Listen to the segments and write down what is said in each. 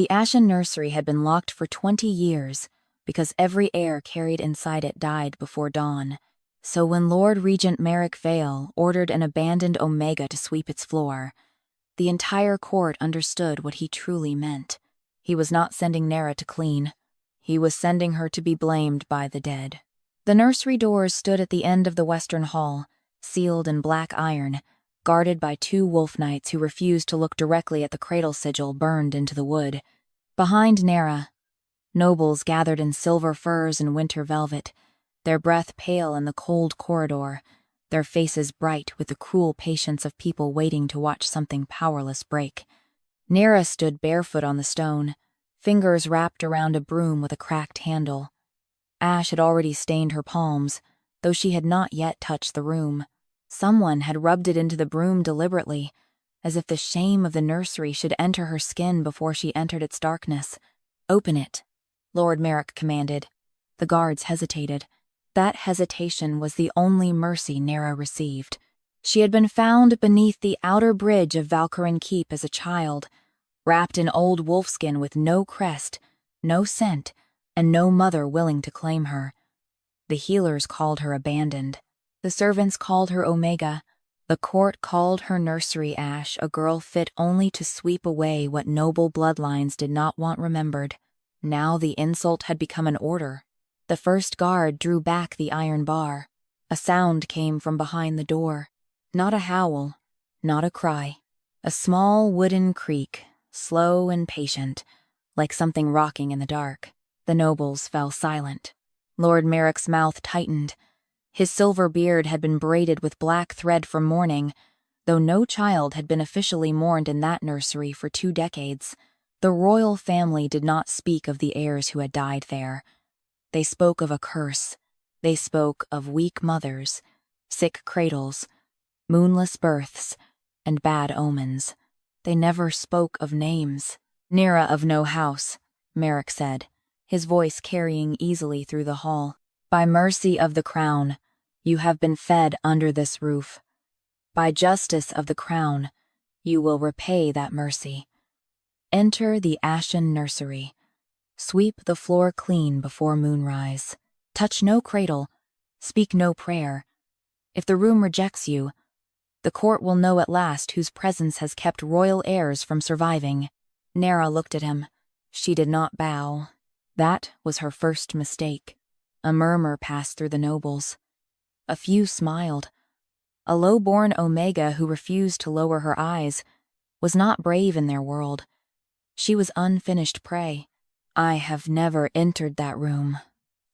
The Ashen Nursery had been locked for 20 years because every heir carried inside it died before dawn. So when Lord Regent Merrick Vale ordered an abandoned Omega to sweep its floor, the entire court understood what he truly meant. He was not sending Nera to clean. He was sending her to be blamed by the dead. The nursery doors stood at the end of the western hall, sealed in black iron, guarded by 2 wolf knights who refused to look directly at the cradle sigil burned into the wood. Behind Nera, nobles gathered in silver furs and winter velvet, their breath pale in the cold corridor, their faces bright with the cruel patience of people waiting to watch something powerless break. Nera stood barefoot on the stone, fingers wrapped around a broom with a cracked handle. Ash had already stained her palms, though she had not yet touched the room. Someone had rubbed it into the broom deliberately, as if the shame of the nursery should enter her skin before she entered its darkness. "Open it," Lord Merrick commanded. The guards hesitated. That hesitation was the only mercy Nera received. She had been found beneath the outer bridge of Valkyrin Keep as a child, wrapped in old wolfskin with no crest, no scent, and no mother willing to claim her. The healers called her abandoned. The servants called her Omega. The court called her nursery Ash, a girl fit only to sweep away what noble bloodlines did not want remembered. Now the insult had become an order. The first guard drew back the iron bar. A sound came from behind the door. Not a howl, not a cry. A small wooden creak, slow and patient, like something rocking in the dark. The nobles fell silent. Lord Merrick's mouth tightened. His silver beard had been braided with black thread from mourning, though no child had been officially mourned in that nursery for 2 decades. The royal family did not speak of the heirs who had died there. They spoke of a curse. They spoke of weak mothers, sick cradles, moonless births, and bad omens. They never spoke of names. "Nera of no house," Merrick said, his voice carrying easily through the hall. "By mercy of the crown, you have been fed under this roof. By justice of the crown, you will repay that mercy. Enter the Ashen Nursery. Sweep the floor clean before moonrise. Touch no cradle. Speak no prayer. If the room rejects you, the court will know at last whose presence has kept royal heirs from surviving." Nera looked at him. She did not bow. That was her first mistake. A murmur passed through the nobles. A few smiled. A low-born Omega who refused to lower her eyes was not brave in their world. She was unfinished prey. "I have never entered that room,"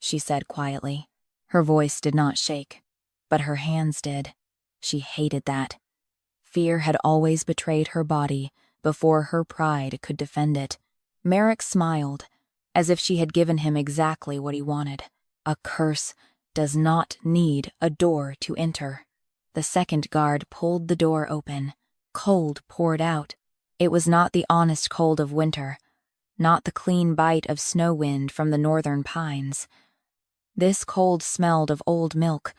she said quietly. Her voice did not shake, but her hands did. She hated that. Fear had always betrayed her body before her pride could defend it. Merrick smiled, as if she had given him exactly what he wanted. A curse does not need a door to enter. The second guard pulled the door open. Cold poured out. It was not the honest cold of winter, not the clean bite of snow wind from the northern pines. This cold smelled of old milk,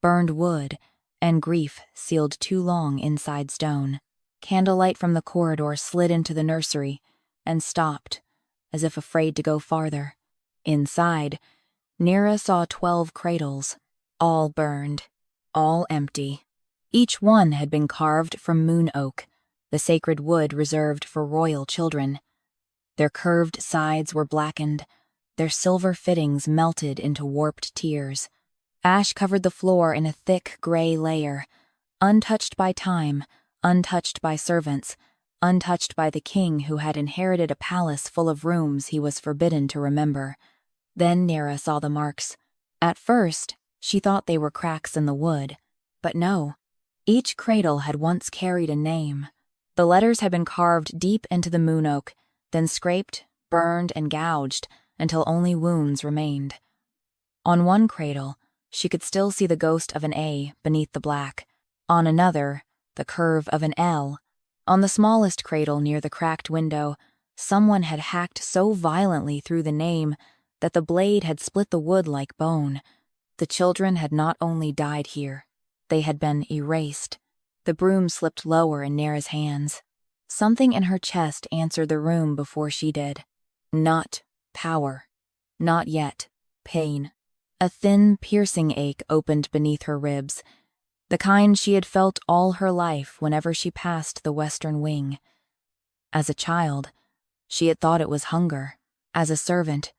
burned wood, and grief sealed too long inside stone. Candlelight from the corridor slid into the nursery and stopped, as if afraid to go farther. Inside, Nera saw 12 cradles, all burned, all empty. Each one had been carved from moon oak, the sacred wood reserved for royal children. Their curved sides were blackened, their silver fittings melted into warped tears. Ash covered the floor in a thick gray layer, untouched by time, untouched by servants, untouched by the king who had inherited a palace full of rooms he was forbidden to remember. Then Nera saw the marks. At first, she thought they were cracks in the wood, but no. Each cradle had once carried a name. The letters had been carved deep into the moon oak, then scraped, burned, and gouged until only wounds remained. On one cradle, she could still see the ghost of an A beneath the black. On another, the curve of an L. On the smallest cradle near the cracked window, someone had hacked so violently through the name that the blade had split the wood like bone. The children had not only died here, they had been erased. The broom slipped lower in Nera's hands. Something in her chest answered the room before she did. Not power. Not yet. Pain. A thin, piercing ache opened beneath her ribs, the kind she had felt all her life whenever she passed the western wing. As a child, she had thought it was hunger. As a servant,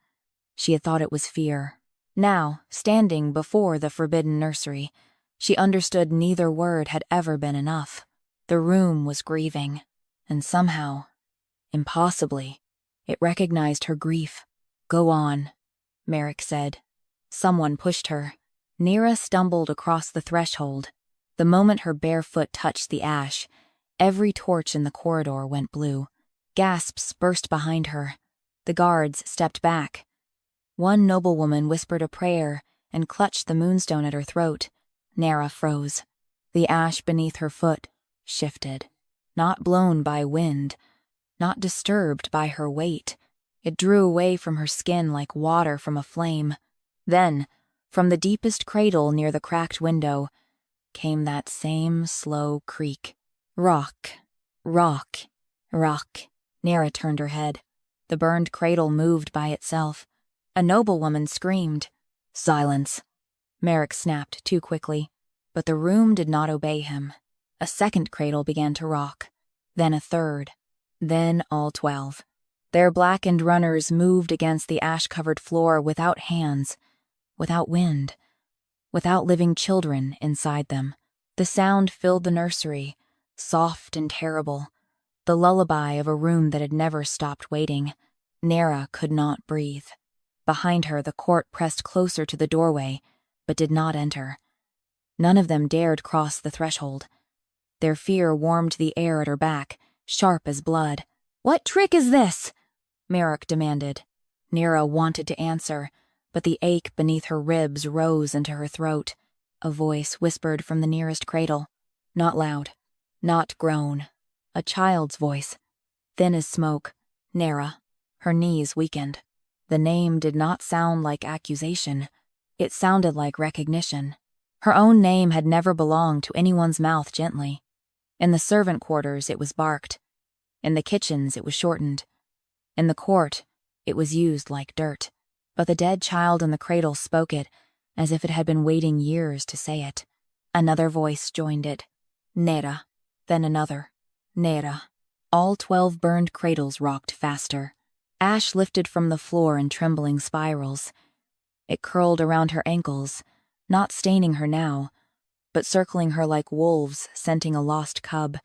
she had thought it was fear. Now, standing before the forbidden nursery, she understood neither word had ever been enough. The room was grieving, and somehow, impossibly, it recognized her grief. "Go on," Merrick said. Someone pushed her. Nera stumbled across the threshold. The moment her bare foot touched the ash, every torch in the corridor went blue. Gasps burst behind her. The guards stepped back. One noblewoman whispered a prayer and clutched the moonstone at her throat. Nera froze. The ash beneath her foot shifted. Not blown by wind, not disturbed by her weight. It drew away from her skin like water from a flame. Then, from the deepest cradle near the cracked window, came that same slow creak. Rock, rock, rock. Nera turned her head. The burned cradle moved by itself. A noblewoman screamed. "Silence!" Merrick snapped too quickly, but the room did not obey him. A second cradle began to rock, then a third, then all 12. Their blackened runners moved against the ash-covered floor without hands, without wind, without living children inside them. The sound filled the nursery, soft and terrible, the lullaby of a room that had never stopped waiting. Nera could not breathe. Behind her, the court pressed closer to the doorway, but did not enter. None of them dared cross the threshold. Their fear warmed the air at her back, sharp as blood. "What trick is this?" Merrick demanded. Nera wanted to answer, but the ache beneath her ribs rose into her throat. A voice whispered from the nearest cradle. Not loud, not groan. A child's voice, thin as smoke. Nera. Her knees weakened. The name did not sound like accusation. It sounded like recognition. Her own name had never belonged to anyone's mouth gently. In the servant quarters, it was barked. In the kitchens, it was shortened. In the court, it was used like dirt. But the dead child in the cradle spoke it, as if it had been waiting years to say it. Another voice joined it. Nera. Then another. Nera. All 12 burned cradles rocked faster. Ash lifted from the floor in trembling spirals. It curled around her ankles, not staining her now, but circling her like wolves scenting a lost cub.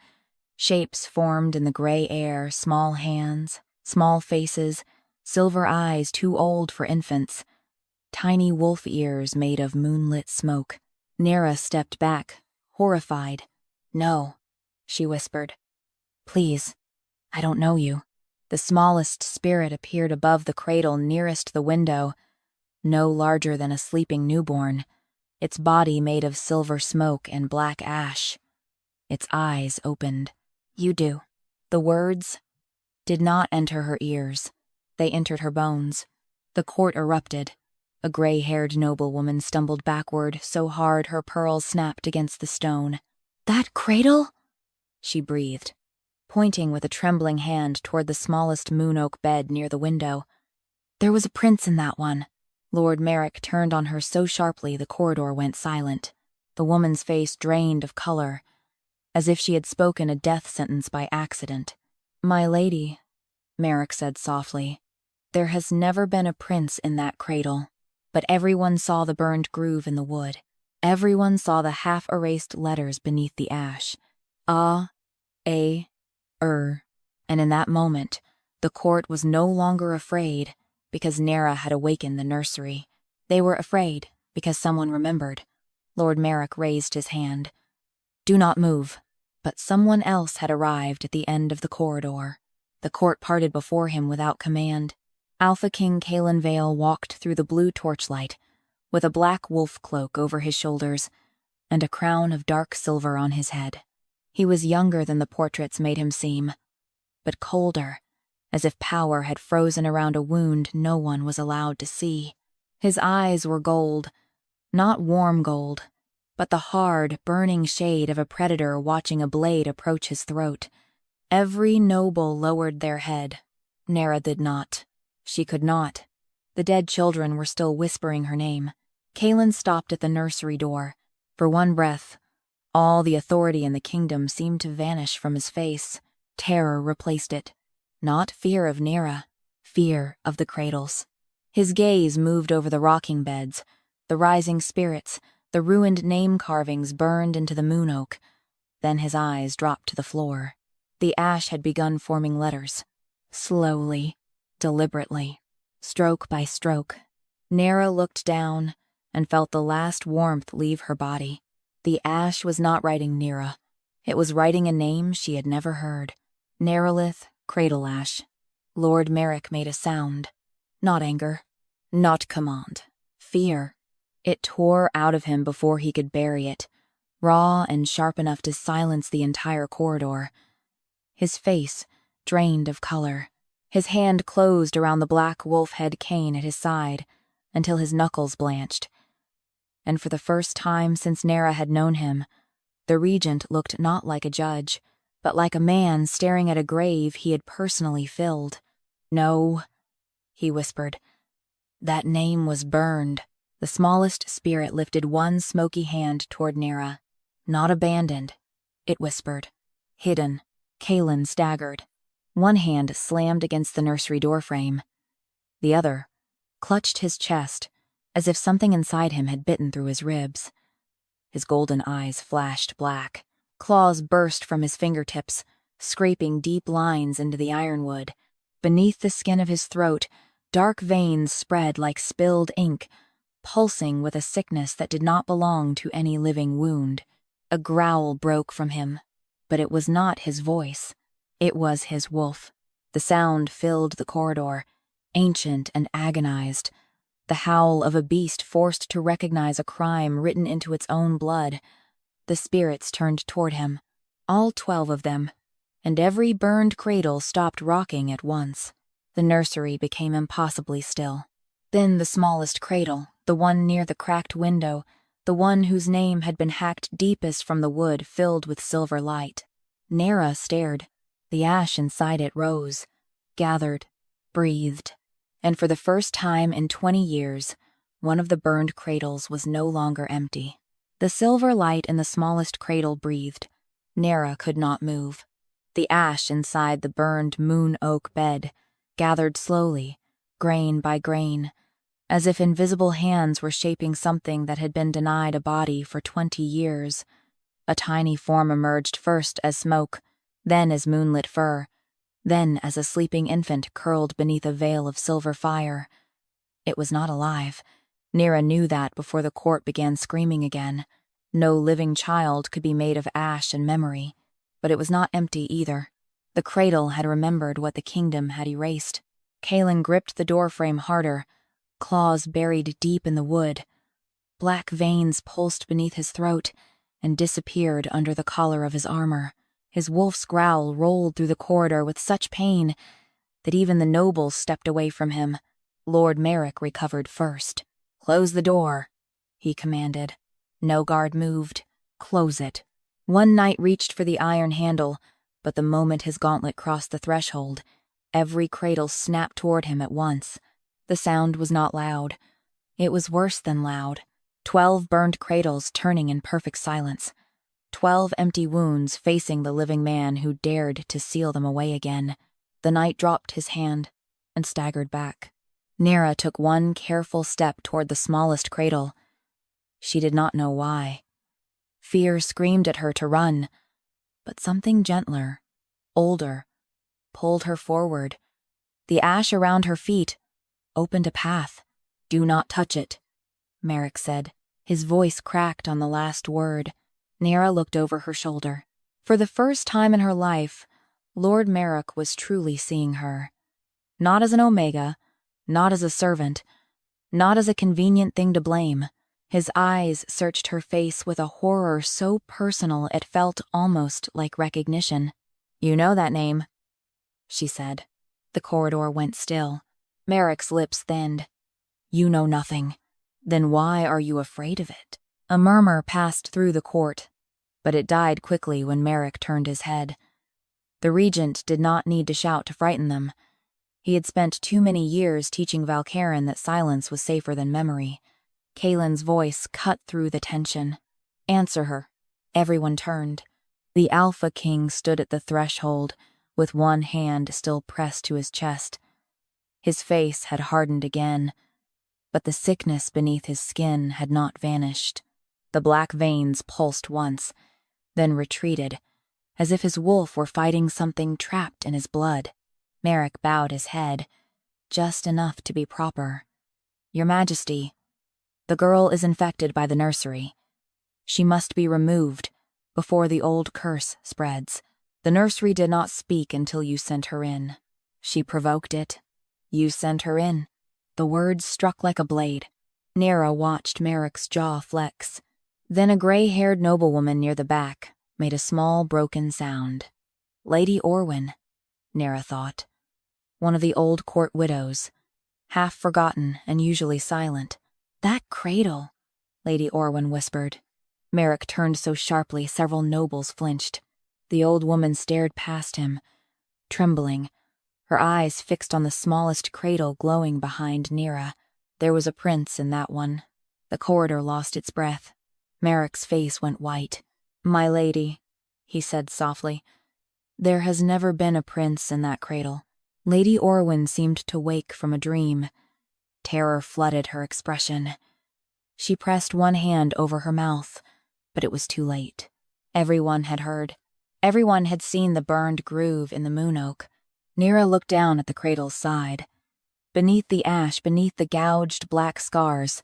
Shapes formed in the gray air, small hands, small faces, silver eyes too old for infants, tiny wolf ears made of moonlit smoke. Nera stepped back, horrified. "No," she whispered. "Please, I don't know you." The smallest spirit appeared above the cradle nearest the window, no larger than a sleeping newborn, its body made of silver smoke and black ash. Its eyes opened. "You do." The words did not enter her ears. They entered her bones. The court erupted. A gray-haired noblewoman stumbled backward so hard her pearls snapped against the stone. "That cradle?" she breathed, pointing with a trembling hand toward the smallest moon-oak bed near the window. "There was a prince in that one." Lord Merrick turned on her so sharply the corridor went silent. The woman's face drained of color, as if she had spoken a death sentence by accident. "My lady," Merrick said softly, "there has never been a prince in that cradle." But everyone saw the burned groove in the wood. Everyone saw the half-erased letters beneath the ash. A, and in that moment, the court was no longer afraid because Nera had awakened the nursery. They were afraid because someone remembered. Lord Merrick raised his hand. "Do not move." But someone else had arrived at the end of the corridor. The court parted before him without command. Alpha King Caelan Vale walked through the blue torchlight, with a black wolf cloak over his shoulders and a crown of dark silver on his head. He was younger than the portraits made him seem, but colder, as if power had frozen around a wound no one was allowed to see. His eyes were gold, not warm gold, but the hard, burning shade of a predator watching a blade approach his throat. Every noble lowered their head. Nera did not. She could not. The dead children were still whispering her name. Caelan stopped at the nursery door. For one breath, all the authority in the kingdom seemed to vanish from his face. Terror replaced it. Not fear of Nera, fear of the Cradles. His gaze moved over the rocking beds, the rising spirits, the ruined name carvings burned into the moon oak. Then his eyes dropped to the floor. The ash had begun forming letters. Slowly, deliberately, stroke by stroke. Nera looked down and felt the last warmth leave her body. The ash was not writing Nera. It was writing a name she had never heard. Neralith Cradle Ash. Lord Merrick made a sound. Not anger. Not command. Fear. It tore out of him before he could bury it, raw and sharp enough to silence the entire corridor. His face drained of color. His hand closed around the black wolf-head cane at his side until his knuckles blanched. And for the first time since Nera had known him, the regent looked not like a judge, but like a man staring at a grave he had personally filled. "No," he whispered. "That name was burned." The smallest spirit lifted one smoky hand toward Nera. "Not abandoned," it whispered. "Hidden." Caelan staggered. One hand slammed against the nursery doorframe. The other clutched his chest, as if something inside him had bitten through his ribs. His golden eyes flashed black. Claws burst from his fingertips, scraping deep lines into the ironwood. Beneath the skin of his throat, dark veins spread like spilled ink, pulsing with a sickness that did not belong to any living wound. A growl broke from him, but it was not his voice. It was his wolf. The sound filled the corridor, ancient and agonized, the howl of a beast forced to recognize a crime written into its own blood. The spirits turned toward him, all 12 of them, and every burned cradle stopped rocking at once. The nursery became impossibly still. Then the smallest cradle, the one near the cracked window, the one whose name had been hacked deepest from the wood filled with silver light. Nera stared. The ash inside it rose, gathered, breathed, and for the first time in 20 years, one of the burned cradles was no longer empty. The silver light in the smallest cradle breathed. Nera could not move. The ash inside the burned moon oak bed gathered slowly, grain by grain, as if invisible hands were shaping something that had been denied a body for 20 years. A tiny form emerged first as smoke, then as moonlit fur, then as a sleeping infant curled beneath a veil of silver fire. It was not alive. Nera knew that before the court began screaming again. No living child could be made of ash and memory, but it was not empty either. The cradle had remembered what the kingdom had erased. Caelan gripped the doorframe harder, claws buried deep in the wood. Black veins pulsed beneath his throat and disappeared under the collar of his armor. His wolf's growl rolled through the corridor with such pain that even the nobles stepped away from him. Lord Merrick recovered first. "Close the door," he commanded. No guard moved. "Close it." One knight reached for the iron handle, but the moment his gauntlet crossed the threshold, every cradle snapped toward him at once. The sound was not loud. It was worse than loud. 12 burned cradles turning in perfect silence. 12 empty wounds facing the living man who dared to seal them away again. The knight dropped his hand and staggered back. Nera took one careful step toward the smallest cradle. She did not know why. Fear screamed at her to run, but something gentler, older, pulled her forward. The ash around her feet opened a path. "Do not touch it," Merrick said. His voice cracked on the last word. Nera looked over her shoulder. For the first time in her life, Lord Merrick was truly seeing her. Not as an Omega, not as a servant, not as a convenient thing to blame. His eyes searched her face with a horror so personal it felt almost like recognition. "You know that name," she said. The corridor went still. Merrick's lips thinned. "You know nothing. Then why are you afraid of it?" A murmur passed through the court, but it died quickly when Merrick turned his head. The regent did not need to shout to frighten them. He had spent too many years teaching Valcarin that silence was safer than memory. Caelan's voice cut through the tension. "Answer her." Everyone turned. The Alpha King stood at the threshold, with one hand still pressed to his chest. His face had hardened again, but the sickness beneath his skin had not vanished. The black veins pulsed once, then retreated, as if his wolf were fighting something trapped in his blood. Merrick bowed his head, just enough to be proper. "Your Majesty, the girl is infected by the nursery. She must be removed before the old curse spreads. The nursery did not speak until you sent her in. She provoked it. You sent her in." The words struck like a blade. Nera watched Merrick's jaw flex. Then a gray-haired noblewoman near the back made a small broken sound. Lady Orwyn, Nera thought. One of the old court widows, half forgotten and usually silent. "That cradle," Lady Orwyn whispered. Merrick turned so sharply several nobles flinched. The old woman stared past him, trembling, her eyes fixed on the smallest cradle glowing behind Nera. There was a prince in that one. The corridor lost its breath. Merrick's face went white. "My lady," he said softly, "there has never been a prince in that cradle." Lady Orwyn seemed to wake from a dream. Terror flooded her expression. She pressed one hand over her mouth, but it was too late. Everyone had heard. Everyone had seen the burned groove in the moon oak. Nera looked down at the cradle's side. Beneath the ash, beneath the gouged black scars,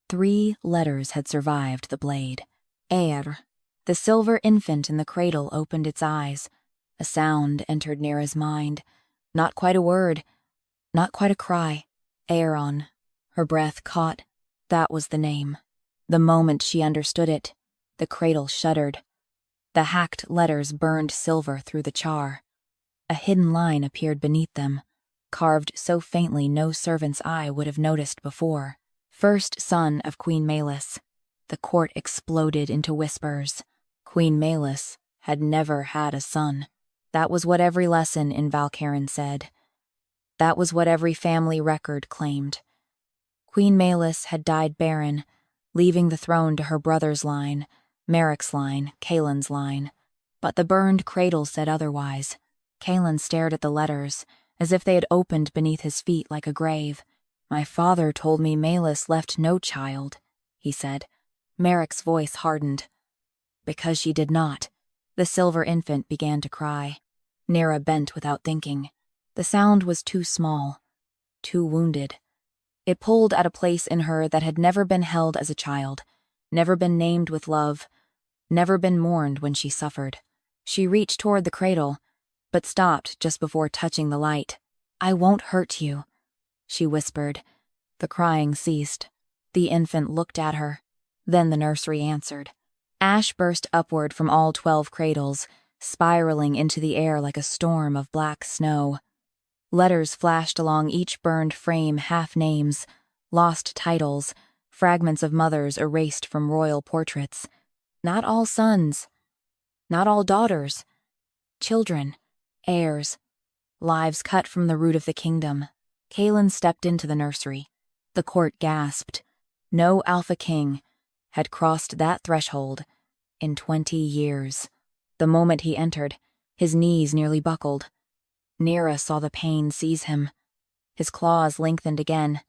3 letters had survived the blade. Heir. The silver infant in the cradle opened its eyes. A sound entered Nera's mind. Not quite a word, not quite a cry. Heroine. Her breath caught. That was the name. The moment she understood it, the cradle shuddered. The hacked letters burned silver through the char. A hidden line appeared beneath them, carved so faintly no servant's eye would have noticed before. "First son of Queen Malys." The court exploded into whispers. Queen Malys had never had a son. That was what every lesson in Valcarin said. That was what every family record claimed. Queen Malys had died barren, leaving the throne to her brother's line, Merrick's line, Caelan's line. But the burned cradle said otherwise. Caelan stared at the letters, as if they had opened beneath his feet like a grave. "My father told me Malys left no child," he said. Merrick's voice hardened. "Because she did not." The silver infant began to cry. Nera bent without thinking. The sound was too small, too wounded. It pulled at a place in her that had never been held as a child, never been named with love, never been mourned when she suffered. She reached toward the cradle, but stopped just before touching the light. "I won't hurt you," she whispered. The crying ceased. The infant looked at her. Then the nursery answered. Ash burst upward from all 12 cradles, spiraling into the air like a storm of black snow. Letters flashed along each burned frame, half-names, lost titles, fragments of mothers erased from royal portraits. Not all sons, not all daughters. Children, heirs, lives cut from the root of the kingdom. Caelan stepped into the nursery. The court gasped. No Alpha King had crossed that threshold in 20 years. The moment he entered, his knees nearly buckled. Nera saw the pain seize him. His claws lengthened again,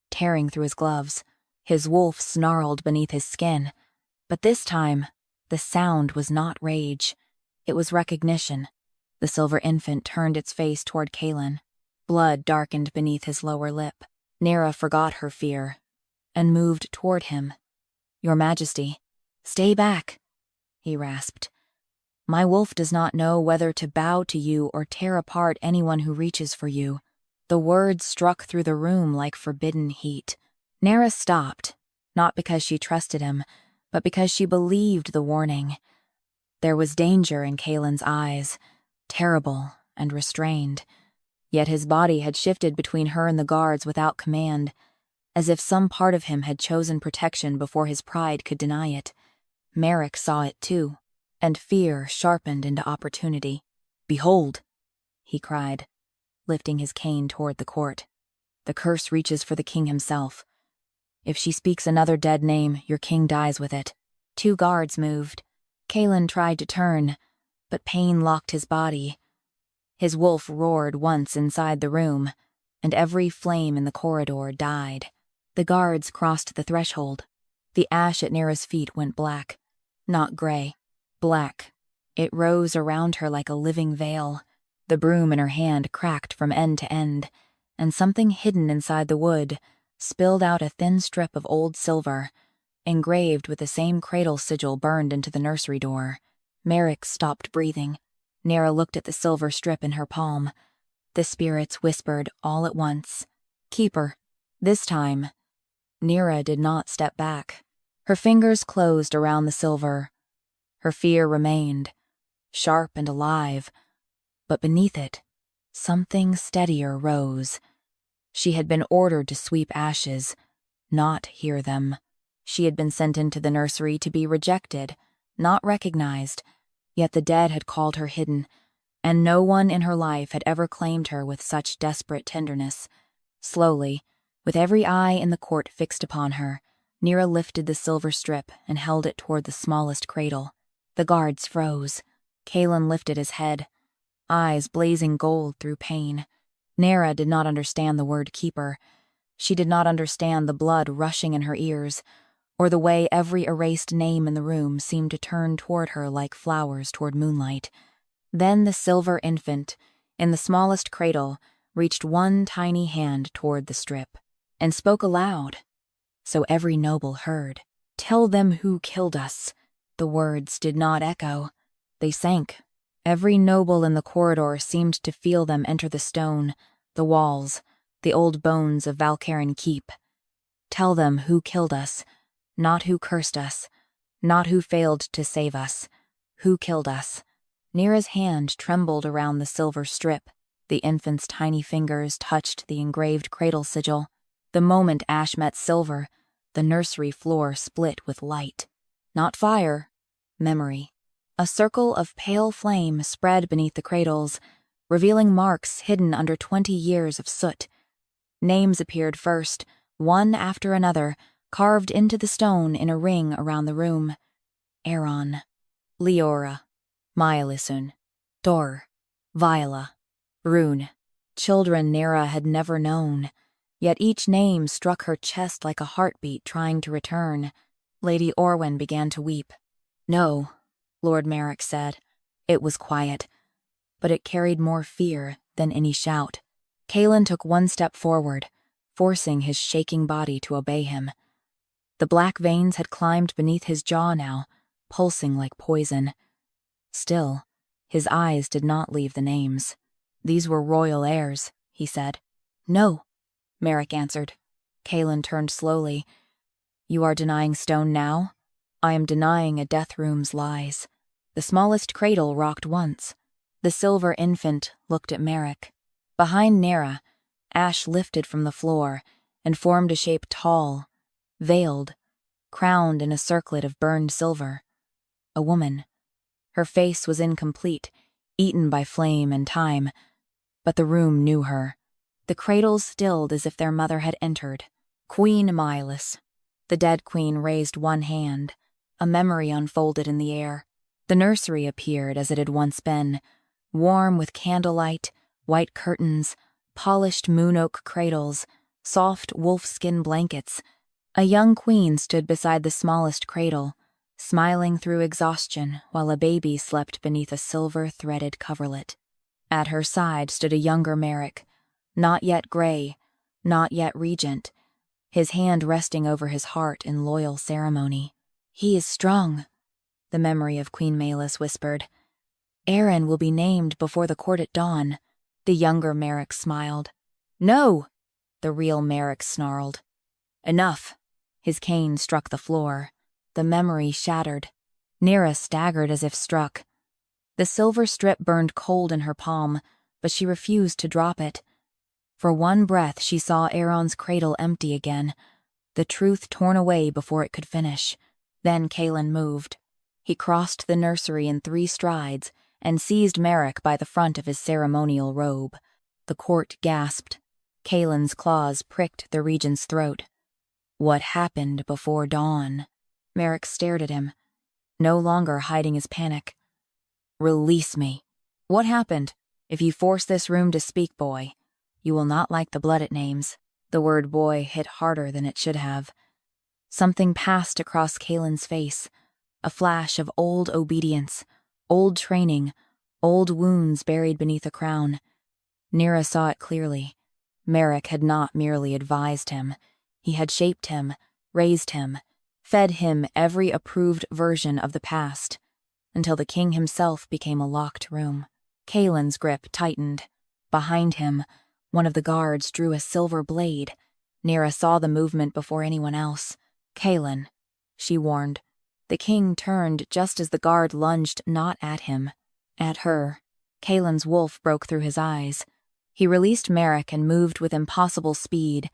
tearing through his gloves. His wolf snarled beneath his skin. But this time, the sound was not rage. It was recognition. The silver infant turned its face toward Caelan. Blood darkened beneath his lower lip. Nera forgot her fear and moved toward him. "Your Majesty, stay back," he rasped. "My wolf does not know whether to bow to you or tear apart anyone who reaches for you." The words struck through the room like forbidden heat. Nera stopped, not because she trusted him, but because she believed the warning. There was danger in Caelan's eyes, terrible and restrained. Yet his body had shifted between her and the guards without command, as if some part of him had chosen protection before his pride could deny it. Merrick saw it too, and fear sharpened into opportunity. "Behold!" he cried, lifting his cane toward the court. "The curse reaches for the king himself. If she speaks another dead name, your king dies with it." 2 guards moved. Caelan tried to turn, but pain locked his body. His wolf roared once inside the room, and every flame in the corridor died. The guards crossed the threshold. The ash at Nera's feet went black. Not gray. Black. It rose around her like a living veil. The broom in her hand cracked from end to end, and something hidden inside the wood spilled out a thin strip of old silver, engraved with the same cradle sigil burned into the nursery door. Merrick stopped breathing. Nera looked at the silver strip in her palm. The spirits whispered all at once, "Keeper." This time, Nera did not step back. Her fingers closed around the silver. Her fear remained, sharp and alive, but beneath it, something steadier rose. She had been ordered to sweep ashes, not hear them. She had been sent into the nursery to be rejected, not recognized, yet the dead had called her hidden, and no one in her life had ever claimed her with such desperate tenderness. Slowly, with every eye in the court fixed upon her, Nera lifted the silver strip and held it toward the smallest cradle. The guards froze. Caelan lifted his head, eyes blazing gold through pain. Nera did not understand the word keeper. She did not understand the blood rushing in her ears, or the way every erased name in the room seemed to turn toward her like flowers toward moonlight. Then the silver infant, in the smallest cradle, reached one tiny hand toward the strip, and spoke aloud, so every noble heard. "Tell them who killed us." The words did not echo. They sank. Every noble in the corridor seemed to feel them enter the stone, the walls, the old bones of Valcaran Keep. "Tell them who killed us, not who cursed us, not who failed to save us. Who killed us?" Nera's hand trembled around the silver strip. The infant's tiny fingers touched the engraved cradle sigil. The moment ash met silver, the nursery floor split with light. Not fire, memory. A circle of pale flame spread beneath the cradles, revealing marks hidden under 20 years of soot. Names appeared first, one after another, carved into the stone in a ring around the room. Aaron, Leora, Myalisun, Dor, Viola, Rune. Children Nera had never known, yet each name struck her chest like a heartbeat trying to return. Lady Orwen began to weep. "No," Lord Merrick said. It was quiet, but it carried more fear than any shout. Caelan took one step forward, forcing his shaking body to obey him. The black veins had climbed beneath his jaw now, pulsing like poison. Still, his eyes did not leave the names. "These were royal heirs," he said. "No," Merrick answered. Caelan turned slowly. "You are denying stone now? I am denying a death room's lies." The smallest cradle rocked once. The silver infant looked at Merrick. Behind Nera, ash lifted from the floor and formed a shape tall, veiled, crowned in a circlet of burned silver. A woman. Her face was incomplete, eaten by flame and time, but the room knew her. The cradles stilled as if their mother had entered. Queen Mylis. The dead queen raised one hand. A memory unfolded in the air. The nursery appeared as it had once been, warm with candlelight, white curtains, polished moon oak cradles, soft wolfskin blankets. A young queen stood beside the smallest cradle, smiling through exhaustion while a baby slept beneath a silver-threaded coverlet. At her side stood a younger Merrick, not yet gray, not yet regent, his hand resting over his heart in loyal ceremony. "He is strong," the memory of Queen Malis whispered. "Aaron will be named before the court at dawn." The younger Merrick smiled. "No!" the real Merrick snarled. "Enough." His cane struck the floor. The memory shattered. Nera staggered as if struck. The silver strip burned cold in her palm, but she refused to drop it. For one breath she saw Aaron's cradle empty again, the truth torn away before it could finish. Then Caelan moved. He crossed the nursery in 3 strides and seized Merrick by the front of his ceremonial robe. The court gasped. Caelan's claws pricked the regent's throat. What happened before dawn? Merrick stared at him, no longer hiding his panic. Release me. What happened? If you force this room to speak, boy, you will not like the blood it names. The word boy hit harder than it should have. Something passed across Caelan's face, a flash of old obedience, old training, old wounds buried beneath a crown. Nera saw it clearly. Merrick had not merely advised him. He had shaped him, raised him, fed him every approved version of the past, until the king himself became a locked room. Caelan's grip tightened. Behind him, one of the guards drew a silver blade. Nera saw the movement before anyone else. Caelan, she warned. The king turned just as the guard lunged not at him, at her. Caelan's wolf broke through his eyes. He released Merrick and moved with impossible speed,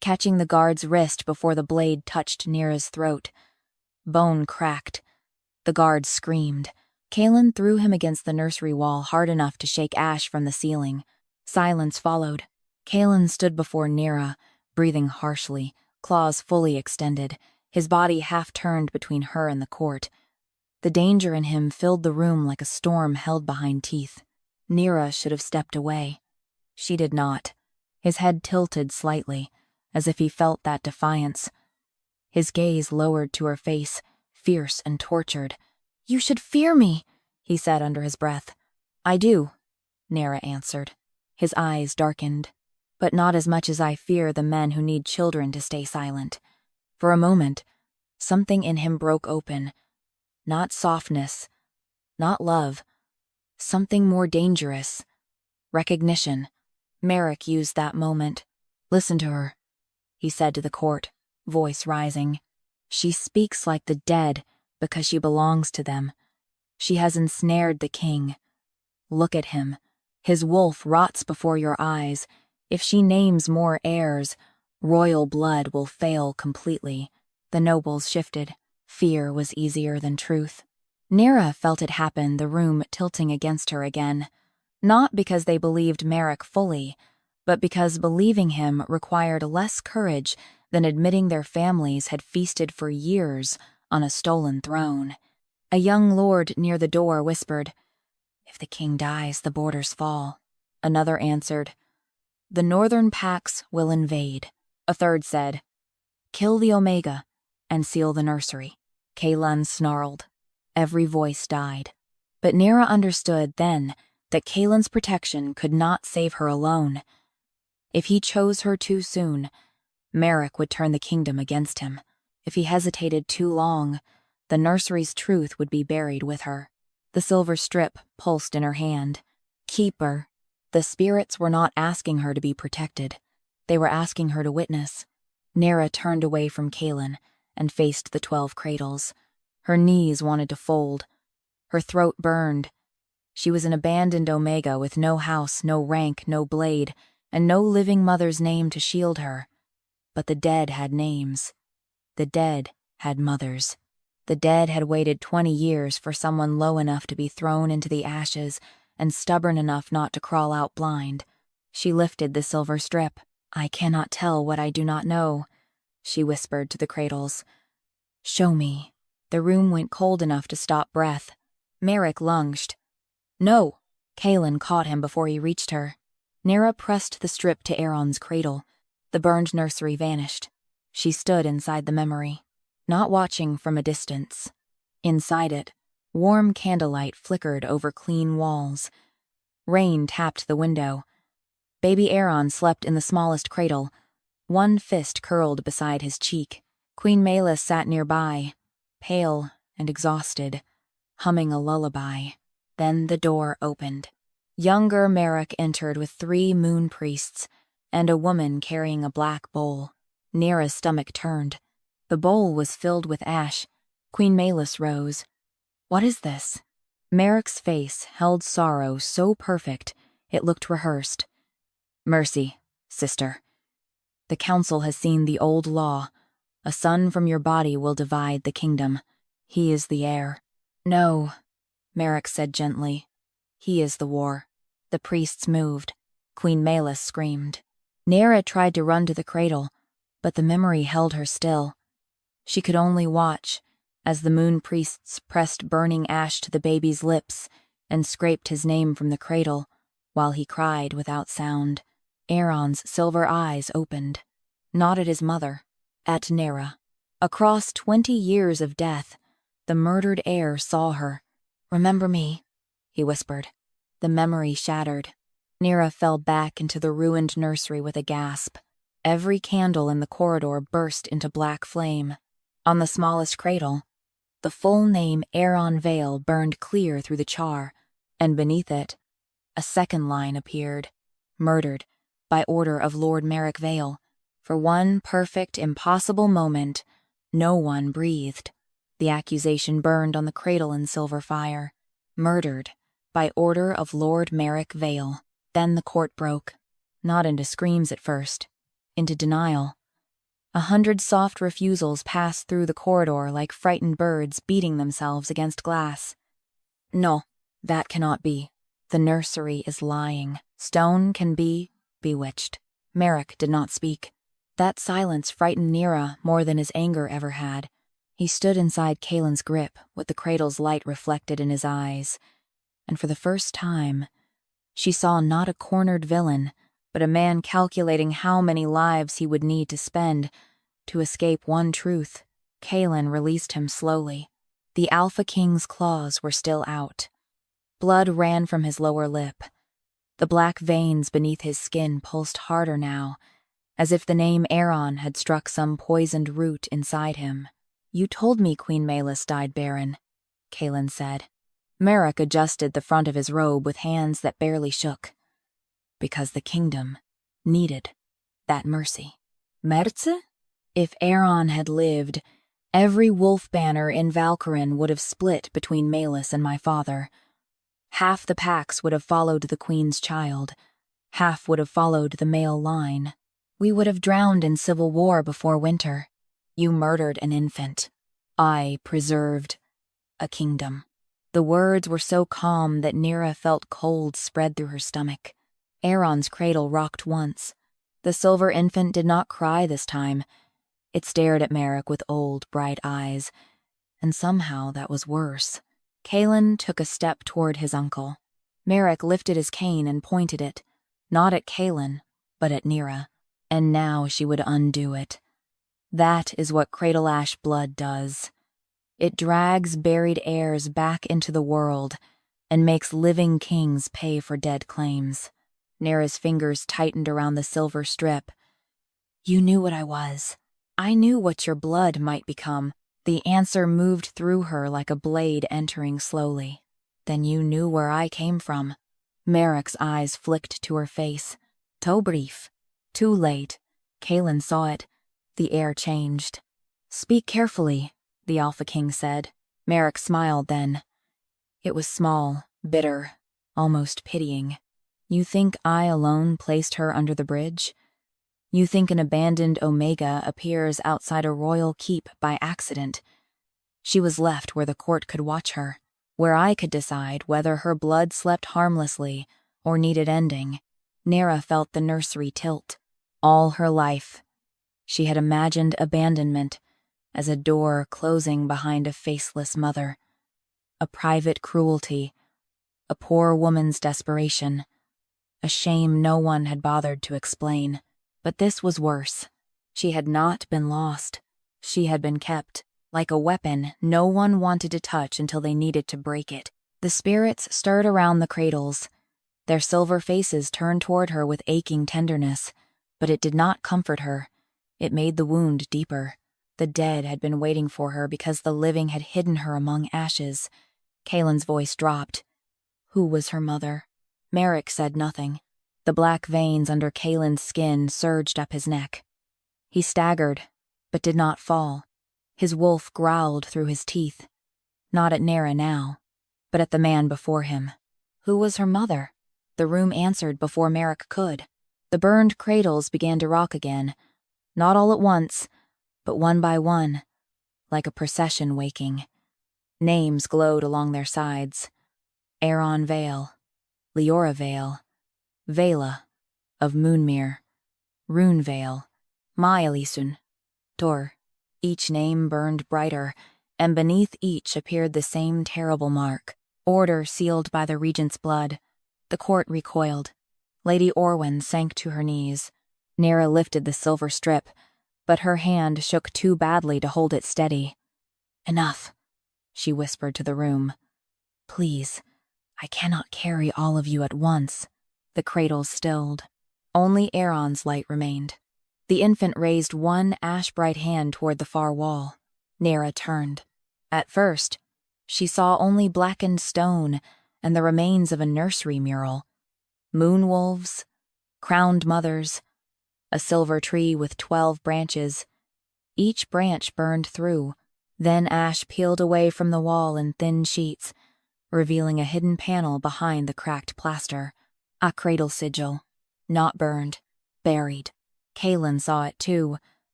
catching the guard's wrist before the blade touched Nera's throat. Bone cracked. The guard screamed. Caelan threw him against the nursery wall hard enough to shake ash from the ceiling. Silence followed. Caelan stood before Nera, breathing harshly, claws fully extended, his body half-turned between her and the court. The danger in him filled the room like a storm held behind teeth. Nera should have stepped away. She did not. His head tilted slightly, as if he felt that defiance. His gaze lowered to her face, fierce and tortured. "You should fear me," he said under his breath. "I do," Nera answered. His eyes darkened. "But not as much as I fear the men who need children to stay silent." For a moment, something in him broke open. Not softness, not love. Something more dangerous. Recognition. Merrick used that moment. "Listen to her," he said to the court, voice rising. "She speaks like the dead because she belongs to them. She has ensnared the king. Look at him. His wolf rots before your eyes. If she names more heirs, royal blood will fail completely." The nobles shifted. Fear was easier than truth. Nera felt it happen, the room tilting against her again. Not because they believed Merrick fully, but because believing him required less courage than admitting their families had feasted for years on a stolen throne. A young lord near the door whispered, "If the king dies, the borders fall." Another answered, "The northern packs will invade." A third said, "Kill the Omega and seal the nursery." Caelan snarled. Every voice died. But Nera understood then that Caelan's protection could not save her alone. If he chose her too soon, Merrick would turn the kingdom against him. If he hesitated too long, the nursery's truth would be buried with her. The silver strip pulsed in her hand. Keep her. The spirits were not asking her to be protected. They were asking her to witness. Nera turned away from Caelan and faced the 12 cradles. Her knees wanted to fold. Her throat burned. She was an abandoned Omega with no house, no rank, no blade, and no living mother's name to shield her. But the dead had names. The dead had mothers. The dead had waited 20 years for someone low enough to be thrown into the ashes and stubborn enough not to crawl out blind. She lifted the silver strip. "I cannot tell what I do not know," she whispered to the cradles. "Show me." The room went cold enough to stop breath. Merrick lunged. "No!" Caelan caught him before he reached her. Nera pressed the strip to Aaron's cradle. The burned nursery vanished. She stood inside the memory, not watching from a distance. Inside it, warm candlelight flickered over clean walls. Rain tapped the window. Baby Aaron slept in the smallest cradle, one fist curled beside his cheek. Queen Melis sat nearby, pale and exhausted, humming a lullaby. Then the door opened. Younger Merrick entered with 3 moon priests and a woman carrying a black bowl. Nera's stomach turned. The bowl was filled with ash. Queen Melis rose. "What is this?" Merrick's face held sorrow so perfect it looked rehearsed. "Mercy, sister. The council has seen the old law. A son from your body will divide the kingdom. He is the heir." "No," Merrick said gently. He is the war. The priests moved. Queen Melis screamed. Nera tried to run to the cradle, but the memory held her still. She could only watch as the moon priests pressed burning ash to the baby's lips and scraped his name from the cradle, while he cried without sound. Aaron's silver eyes opened, not at his mother, at Nera. Across 20 years of death, the murdered heir saw her. "Remember me," he whispered. The memory shattered. Nera fell back into the ruined nursery with a gasp. Every candle in the corridor burst into black flame. On the smallest cradle, the full name Caelan Vale burned clear through the char, and beneath it, a second line appeared. Murdered, by order of Lord Merrick Vale. For one perfect, impossible moment, no one breathed. The accusation burned on the cradle in silver fire. Murdered, by order of Lord Merrick Vale. Then the court broke, not into screams at first, into denial. 100 soft refusals passed through the corridor like frightened birds beating themselves against glass. "No, that cannot be. The nursery is lying. Stone can be bewitched." Merrick did not speak. That silence frightened Nera more than his anger ever had. He stood inside Caelan's grip, with the cradle's light reflected in his eyes. And for the first time, she saw not a cornered villain, but a man calculating how many lives he would need to spend to escape one truth. Caelan released him slowly. The Alpha King's claws were still out. Blood ran from his lower lip. The black veins beneath his skin pulsed harder now, as if the name Aaron had struck some poisoned root inside him. "You told me Queen Melis died barren," Caelan said. Merrick adjusted the front of his robe with hands that barely shook. "Because the kingdom needed that mercy." "Mercy?" If Aaron had lived, every wolf banner in Valkyrin would have split between Melis and my father. Half the packs would have followed the queen's child. Half would have followed the male line. We would have drowned in civil war before winter. You murdered an infant. I preserved a kingdom. The words were so calm that Nera felt cold spread through her stomach. Aaron's cradle rocked once. The silver infant did not cry this time. It stared at Merrick with old, bright eyes, and somehow that was worse. Caelan took a step toward his uncle. Merrick lifted his cane and pointed it, not at Caelan, but at Nera, and now she would undo it. That is what cradle ash blood does. It drags buried heirs back into the world and makes living kings pay for dead claims. Nera's fingers tightened around the silver strip. "You knew what I was. I knew what your blood might become." The answer moved through her like a blade entering slowly. "Then you knew where I came from." Merrick's eyes flicked to her face. "Too brief. Too late." Caelan saw it. The air changed. "Speak carefully," the Alpha King said. Merrick smiled then. It was small, bitter, almost pitying. "You think I alone placed her under the bridge? You think an abandoned Omega appears outside a royal keep by accident? She was left where the court could watch her, where I could decide whether her blood slept harmlessly or needed ending." Nera felt the nursery tilt. All her life, she had imagined abandonment as a door closing behind a faceless mother, a private cruelty, a poor woman's desperation, a shame no one had bothered to explain. But this was worse. She had not been lost. She had been kept, like a weapon no one wanted to touch until they needed to break it. The spirits stirred around the cradles. Their silver faces turned toward her with aching tenderness, but it did not comfort her. It made the wound deeper. The dead had been waiting for her because the living had hidden her among ashes. Caelan's voice dropped. Who was her mother? Merrick said nothing. The black veins under Caelan's skin surged up his neck. He staggered, but did not fall. His wolf growled through his teeth. Not at Nera now, but at the man before him. Who was her mother? The room answered before Merrick could. The burned cradles began to rock again, not all at once, but one by one, like a procession waking. Names glowed along their sides. Ashen Vale, Leora Vale, Vela of Moonmere, Rune Vale, Maelisun, Tor. Each name burned brighter, and beneath each appeared the same terrible mark, order sealed by the regent's blood. The court recoiled. Lady Orwyn sank to her knees. Nera lifted the silver strip, but her hand shook too badly to hold it steady. "Enough," she whispered to the room. "Please, I cannot carry all of you at once." The cradles stilled. Only Aaron's light remained. The infant raised one ash-bright hand toward the far wall. Nera turned. At first, she saw only blackened stone and the remains of a nursery mural. Moonwolves, crowned mothers, a silver tree with 12 branches. Each branch burned through, then ash peeled away from the wall in thin sheets, revealing a hidden panel behind the cracked plaster. A cradle sigil. Not burned. Buried. Caelan saw it too.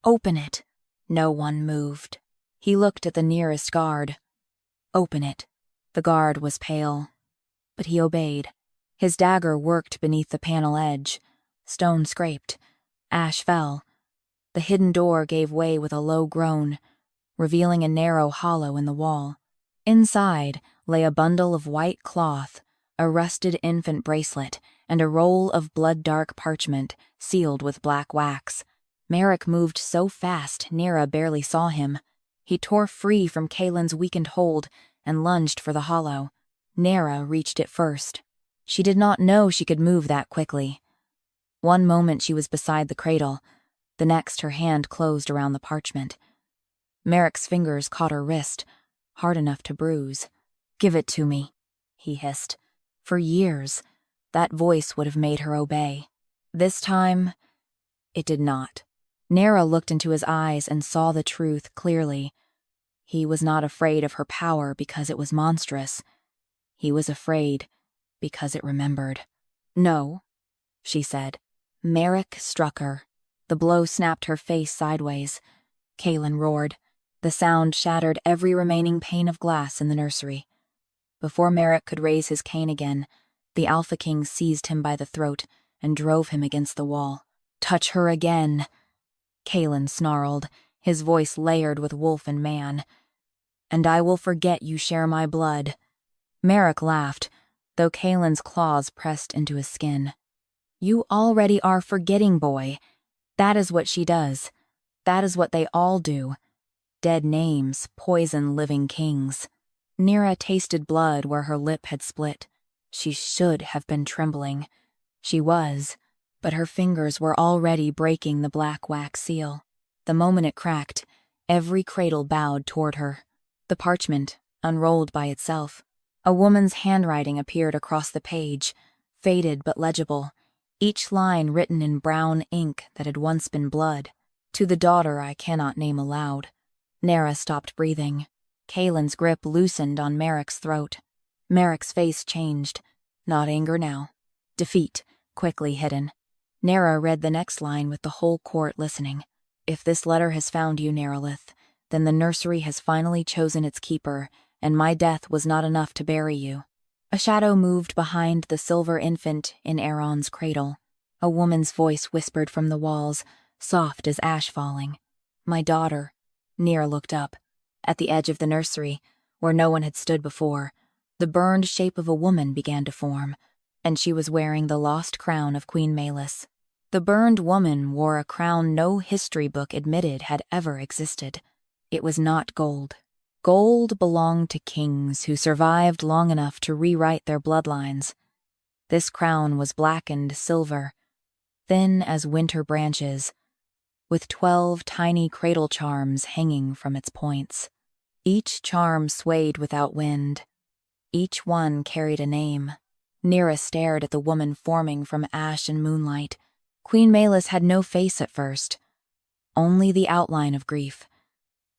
"Open it." No one moved. He looked at the nearest guard. "Open it." The guard was pale, but he obeyed. His dagger worked beneath the panel edge. Stone scraped. Ash fell. The hidden door gave way with a low groan, revealing a narrow hollow in the wall. Inside lay a bundle of white cloth, a rusted infant bracelet, and a roll of blood-dark parchment sealed with black wax. Merrick moved so fast Nera barely saw him. He tore free from Caelan's weakened hold and lunged for the hollow. Nera reached it first. She did not know she could move that quickly. One moment she was beside the cradle, the next her hand closed around the parchment. Merrick's fingers caught her wrist, hard enough to bruise. "Give it to me," he hissed. For years, that voice would have made her obey. This time, it did not. Nera looked into his eyes and saw the truth clearly. He was not afraid of her power because it was monstrous. He was afraid because it remembered. "No," she said. Merrick struck her. The blow snapped her face sideways. Caelan roared. The sound shattered every remaining pane of glass in the nursery. Before Merrick could raise his cane again, the Alpha King seized him by the throat and drove him against the wall. "Touch her again," Caelan snarled, his voice layered with wolf and man. "And I will forget you share my blood." Merrick laughed, though Caelan's claws pressed into his skin. "You already are forgetting, boy. That is what she does. That is what they all do. Dead names poison living kings." Nera tasted blood where her lip had split. She should have been trembling. She was, but her fingers were already breaking the black wax seal. The moment it cracked, every cradle bowed toward her. The parchment unrolled by itself. A woman's handwriting appeared across the page, faded but legible, each line written in brown ink that had once been blood. "To the daughter I cannot name aloud." Nera stopped breathing. Caelan's grip loosened on Merrick's throat. Merrick's face changed. Not anger now. Defeat, quickly hidden. Nera read the next line with the whole court listening. "If this letter has found you, Neralith, then the nursery has finally chosen its keeper, and my death was not enough to bury you." A shadow moved behind the silver infant in Aaron's cradle. A woman's voice whispered from the walls, soft as ash falling. "My daughter." Nera looked up. At the edge of the nursery, where no one had stood before, the burned shape of a woman began to form, and she was wearing the lost crown of Queen Maelys. The burned woman wore a crown no history book admitted had ever existed. It was not gold. Gold belonged to kings who survived long enough to rewrite their bloodlines. This crown was blackened silver, thin as winter branches, with 12 tiny cradle charms hanging from its points. Each charm swayed without wind. Each one carried a name. Nera stared at the woman forming from ash and moonlight. Queen Maelys had no face at first, only the outline of grief.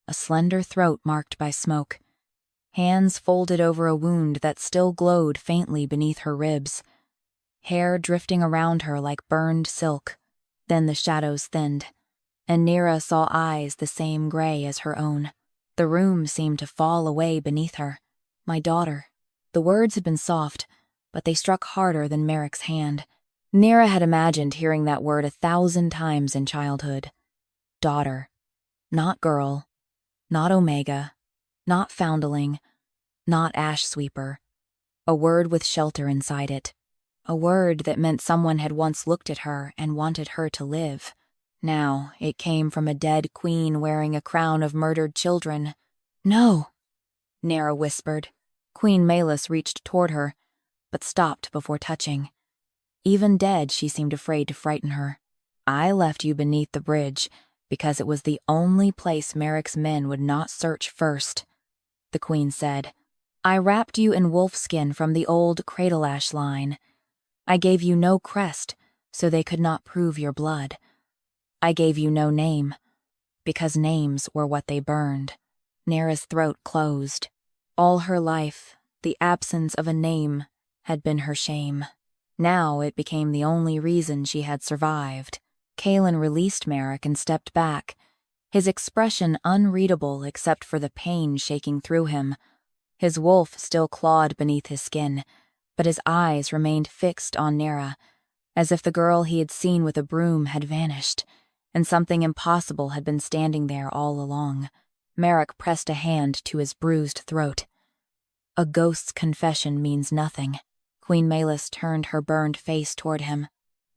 A slender throat marked by smoke. Hands folded over a wound that still glowed faintly beneath her ribs. Hair drifting around her like burned silk. Then the shadows thinned, and Nera saw eyes the same gray as her own. The room seemed to fall away beneath her. "My daughter." The words had been soft, but they struck harder than Merrick's hand. Nera had imagined hearing that word 1,000 times in childhood. Daughter. Not girl. Not Omega. Not foundling. Not ash sweeper. A word with shelter inside it. A word that meant someone had once looked at her and wanted her to live. Now it came from a dead queen wearing a crown of murdered children. No, Nera whispered. Queen Malus reached toward her, but stopped before touching. Even dead, she seemed afraid to frighten her. I left you beneath the bridge because it was the only place Merrick's men would not search first, the queen said. I wrapped you in wolfskin from the old Cradles line. I gave you no crest, so they could not prove your blood. I gave you no name, because names were what they burned. Nera's throat closed. All her life, the absence of a name had been her shame. Now it became the only reason she had survived. Caelan released Merrick and stepped back, his expression unreadable except for the pain shaking through him. His wolf still clawed beneath his skin, but his eyes remained fixed on Nera, as if the girl he had seen with a broom had vanished, and something impossible had been standing there all along. Merrick pressed a hand to his bruised throat. A ghost's confession means nothing. Queen Malus turned her burned face toward him.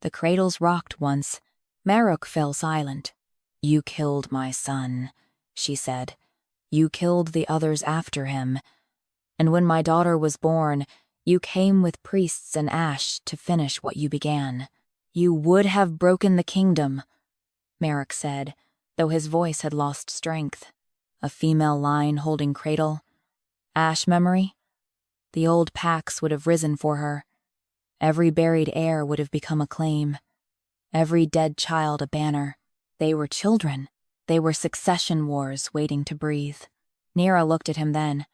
The cradles rocked once. Merrick fell silent. You killed my son, she said. You killed the others after him. And when my daughter was born, you came with priests and ash to finish what you began. You would have broken the kingdom, Merrick said, though his voice had lost strength. A female line holding cradle. Ash memory? The old packs would have risen for her. Every buried heir would have become a claim. Every dead child a banner. They were children. They were succession wars waiting to breathe. Nera looked at him then.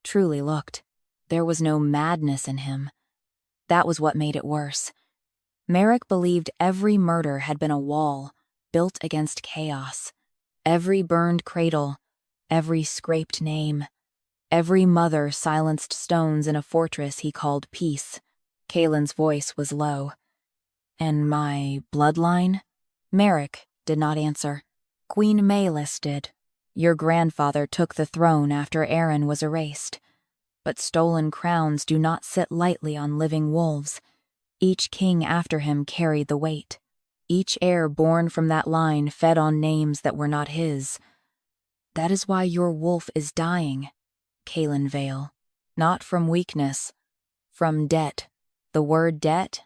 Truly looked. There was no madness in him. That was what made it worse. Merrick believed every murder had been a wall built against chaos. Every burned cradle, every scraped name, every mother silenced stones in a fortress he called peace. Caelan's voice was low. And my bloodline? Merrick did not answer. Queen Malus did. Your grandfather took the throne after Aaron was erased. But stolen crowns do not sit lightly on living wolves. Each king after him carried the weight. Each heir born from that line fed on names that were not his. That is why your wolf is dying, Caelan Vale. Not from weakness, from debt. The word debt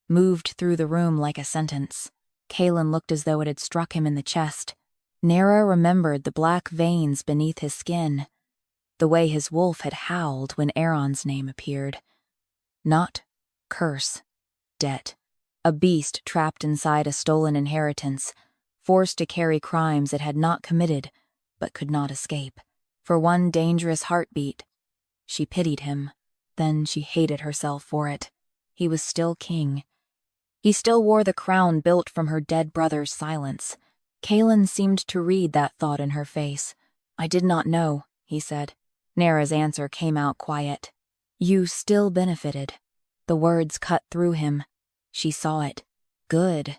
moved through the room like a sentence. Caelan looked as though it had struck him in the chest. Nera remembered the black veins beneath his skin, the way his wolf had howled when Aaron's name appeared. Not curse, debt. A beast trapped inside a stolen inheritance, forced to carry crimes it had not committed, but could not escape. For one dangerous heartbeat, she pitied him. Then she hated herself for it. He was still king. He still wore the crown built from her dead brother's silence. Caelan seemed to read that thought in her face. I did not know, he said. Nera's answer came out quiet. You still benefited. The words cut through him. She saw it. Good.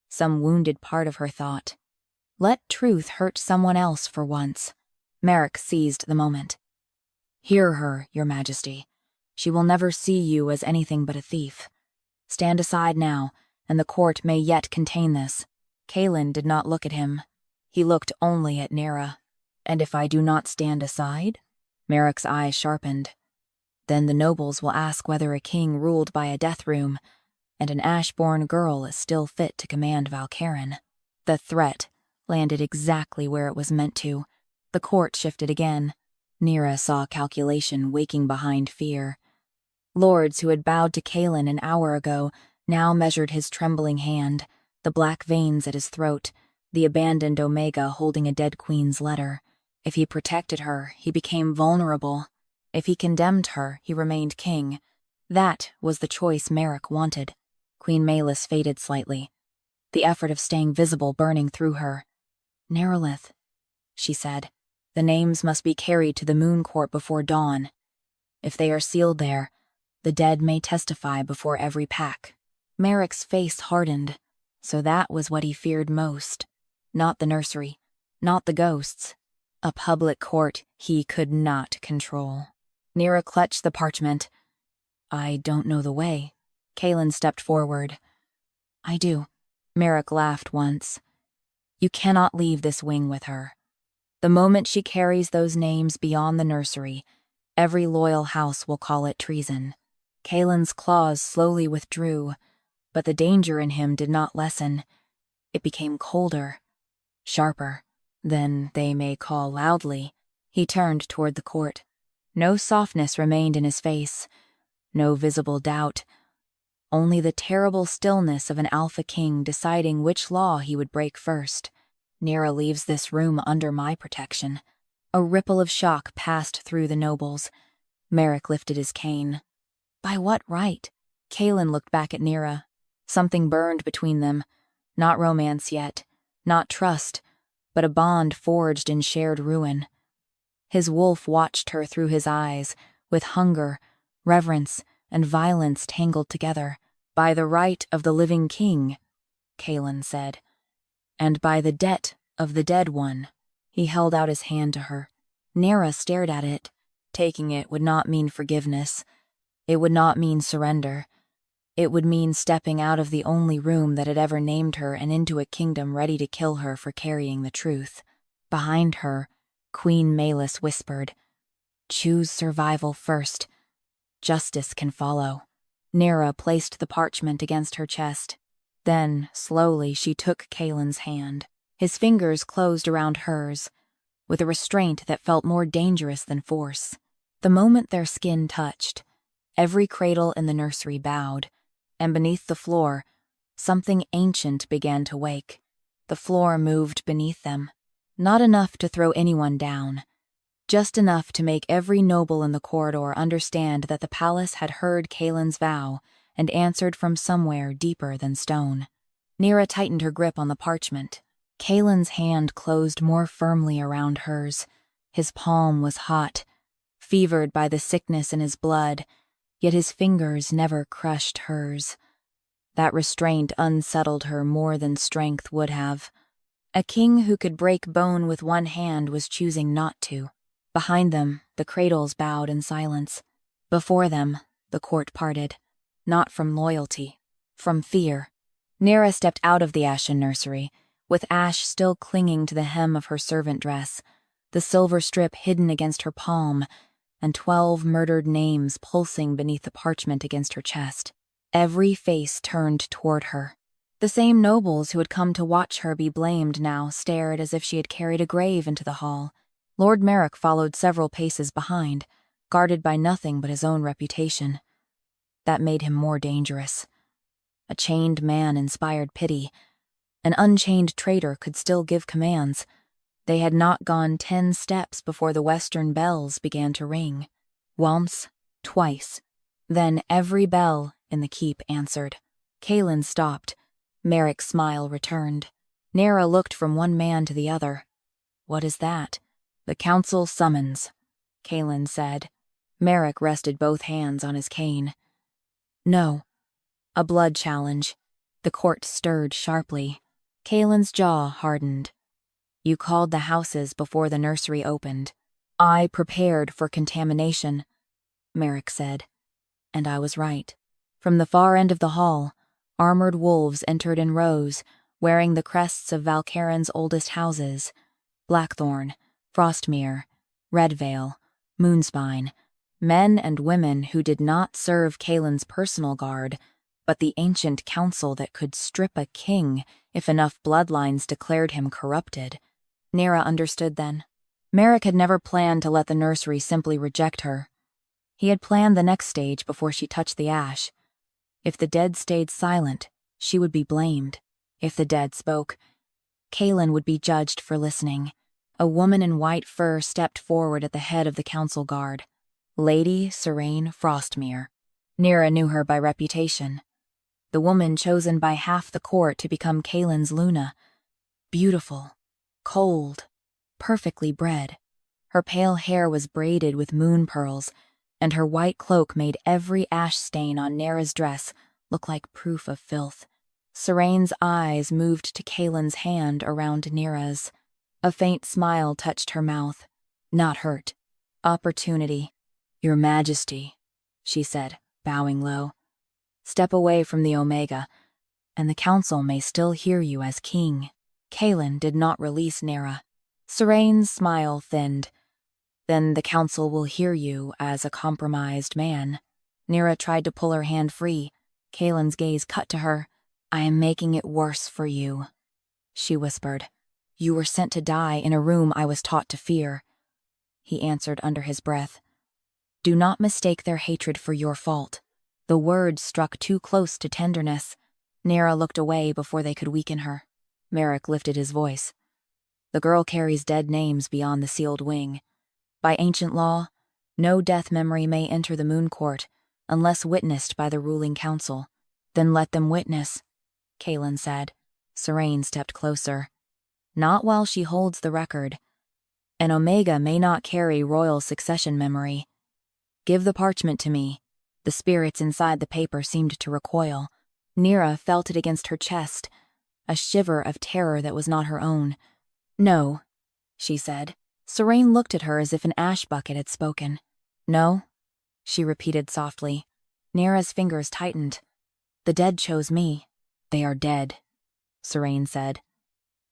Some wounded part of her thought. Let truth hurt someone else for once. Merrick seized the moment. Hear her, Your Majesty. She will never see you as anything but a thief. Stand aside now, and the court may yet contain this. Caelan did not look at him. He looked only at Nera. And if I do not stand aside? Merrick's eyes sharpened. Then the nobles will ask whether a king ruled by a death room and an ash-born girl is still fit to command Valcaran. The threat landed exactly where it was meant to. The court shifted again. Nera saw calculation waking behind fear. Lords who had bowed to Caelan an hour ago now measured his trembling hand, the black veins at his throat, the abandoned Omega holding a dead queen's letter. If he protected her, he became vulnerable. If he condemned her, he remained king. That was the choice Merrick wanted. Queen Malus faded slightly, the effort of staying visible burning through her. Nerolith, she said, the names must be carried to the moon court before dawn. If they are sealed there, The dead may testify before every pack. Merrick's face hardened. So that was what he feared most. Not the nursery, not the ghosts. A public court he could not control. Nera clutched the parchment. I don't know the way. Caelan stepped forward. I do. Merrick laughed once. You cannot leave this wing with her. The moment she carries those names beyond the nursery, every loyal house will call it treason. Caelan's claws slowly withdrew, but the danger in him did not lessen. It became colder, sharper. Then they may call loudly. He turned toward the court. No softness remained in his face, no visible doubt, only the terrible stillness of an alpha king deciding which law he would break first. Nera leaves this room under my protection. A ripple of shock passed through the nobles. Merrick lifted his cane. By what right? Caelan looked back at Nera. Something burned between them. Not romance yet, not trust, but a bond forged in shared ruin. His wolf watched her through his eyes, with hunger, reverence, and violence tangled together. By the right of the living king, Caelan said, and by the debt of the dead one. He held out his hand to her. Nera stared at it. Taking it would not mean forgiveness. It would not mean surrender. It would mean stepping out of the only room that had ever named her and into a kingdom ready to kill her for carrying the truth. Behind her, Queen Malus whispered, Choose survival first. Justice can follow. Nera placed the parchment against her chest. Then, slowly, she took Caelan's hand. His fingers closed around hers, with a restraint that felt more dangerous than force. The moment their skin touched, every cradle in the nursery bowed, and beneath the floor, something ancient began to wake. The floor moved beneath them. Not enough to throw anyone down, just enough to make every noble in the corridor understand that the palace had heard Caelan's vow and answered from somewhere deeper than stone. Nera tightened her grip on the parchment. Caelan's hand closed more firmly around hers. His palm was hot, fevered by the sickness in his blood, yet his fingers never crushed hers. That restraint unsettled her more than strength would have. A king who could break bone with one hand was choosing not to. Behind them, the cradles bowed in silence. Before them, the court parted. Not from loyalty, from fear. Nera stepped out of the Ashen Nursery, with ash still clinging to the hem of her servant dress, the silver strip hidden against her palm, and 12 murdered names pulsing beneath the parchment against her chest. Every face turned toward her. The same nobles who had come to watch her be blamed now stared as if she had carried a grave into the hall. Lord Merrick followed several paces behind, guarded by nothing but his own reputation. That made him more dangerous. A chained man inspired pity. An unchained traitor could still give commands. They had not gone 10 steps before the western bells began to ring. Once, twice. Then every bell in the keep answered. Caelan stopped. Merrick's smile returned. Nera looked from one man to the other. What is that? The council summons, Caelan said. Merrick rested both hands on his cane. No. A blood challenge. The court stirred sharply. Caelan's jaw hardened. You called the houses before the nursery opened. I prepared for contamination, Merrick said. And I was right. From the far end of the hall, armored wolves entered in rows, wearing the crests of Valkaren's oldest houses: Blackthorn, Frostmere, Redvale, Moonspine, men and women who did not serve Caelan's personal guard, but the ancient council that could strip a king if enough bloodlines declared him corrupted. Nera understood then. Merrick had never planned to let the nursery simply reject her. He had planned the next stage before she touched the ash. If the dead stayed silent, she would be blamed. If the dead spoke, Caelan would be judged for listening. A woman in white fur stepped forward at the head of the council guard. Lady Serene Frostmere. Nera knew her by reputation. The woman chosen by half the court to become Caelan's Luna. Beautiful, cold, perfectly bred. Her pale hair was braided with moon pearls, and her white cloak made every ash stain on Nera's dress look like proof of filth. Serene's eyes moved to Caelan's hand around Nera's. A faint smile touched her mouth. Not hurt. Opportunity. Your Majesty, she said, bowing low. Step away from the Omega, and the council may still hear you as king. Caelan did not release Nera. Serene's smile thinned. Then the council will hear you as a compromised man. Nera tried to pull her hand free. Caelan's gaze cut to her. I am making it worse for you, she whispered. You were sent to die in a room I was taught to fear. He answered under his breath. Do not mistake their hatred for your fault. The words struck too close to tenderness. Nera looked away before they could weaken her. Merrick lifted his voice. The girl carries dead names beyond the sealed wing. By ancient law, no death memory may enter the Moon Court unless witnessed by the ruling council. Then let them witness, Caelan said. Serene stepped closer. Not while she holds the record. An Omega may not carry royal succession memory. Give the parchment to me. The spirits inside the paper seemed to recoil. Nera felt it against her chest, a shiver of terror that was not her own. No, she said. Serene looked at her as if an ash bucket had spoken. No, she repeated softly. Nera's fingers tightened. The dead chose me. They are dead, Serene said.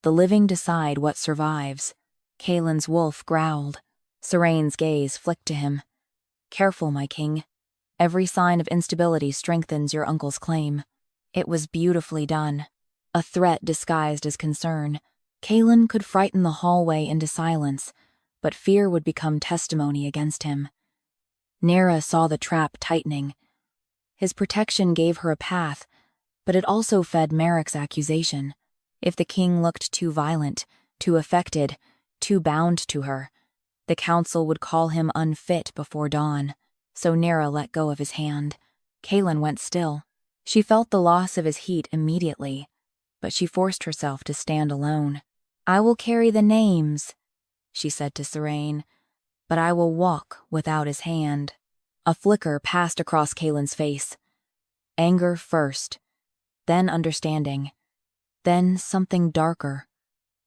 The living decide what survives. Caelan's wolf growled. Serene's gaze flicked to him. Careful, my king. Every sign of instability strengthens your uncle's claim. It was beautifully done. A threat disguised as concern. Caelan could frighten the hallway into silence, but fear would become testimony against him. Nera saw the trap tightening. His protection gave her a path, but it also fed Merrick's accusation. If the king looked too violent, too affected, too bound to her, the council would call him unfit before dawn. So Nera let go of his hand. Caelan went still. She felt the loss of his heat immediately, but she forced herself to stand alone. I will carry the names, she said to Serene, but I will walk without his hand. A flicker passed across Caelan's face. Anger first, then understanding, then something darker,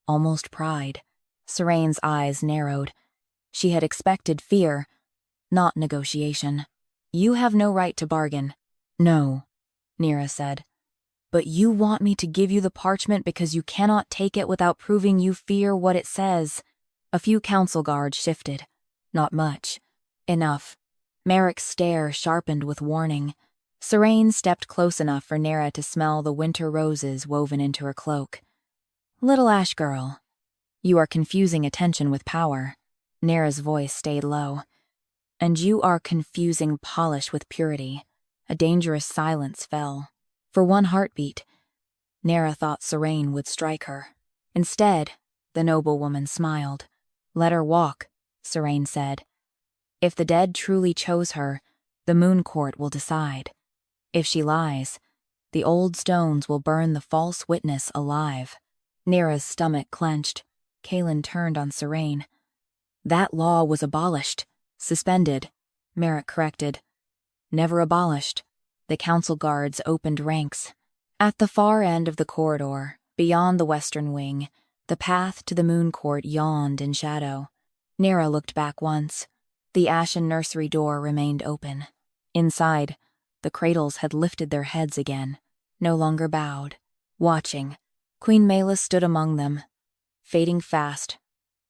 almost pride. Serene's eyes narrowed. She had expected fear, not negotiation. You have no right to bargain. No, Nera said. But you want me to give you the parchment because you cannot take it without proving you fear what it says. A few council guards shifted. Not much. Enough. Merrick's stare sharpened with warning. Serene stepped close enough for Nera to smell the winter roses woven into her cloak. Little ash girl, you are confusing attention with power. Nera's voice stayed low. And you are confusing polish with purity. A dangerous silence fell. For one heartbeat, Nera thought Serene would strike her. Instead, the noblewoman smiled. Let her walk, Serene said. If the dead truly chose her, the Moon Court will decide. If she lies, the old stones will burn the false witness alive. Nera's stomach clenched. Caelan turned on Serene. That law was abolished. Suspended, Merrick corrected. Never abolished. The council guards opened ranks. At the far end of the corridor, beyond the western wing, the path to the Moon Court yawned in shadow. Nera looked back once. The Ashen Nursery door remained open. Inside, the Cradles had lifted their heads again, no longer bowed, watching. Queen Mela stood among them, fading fast,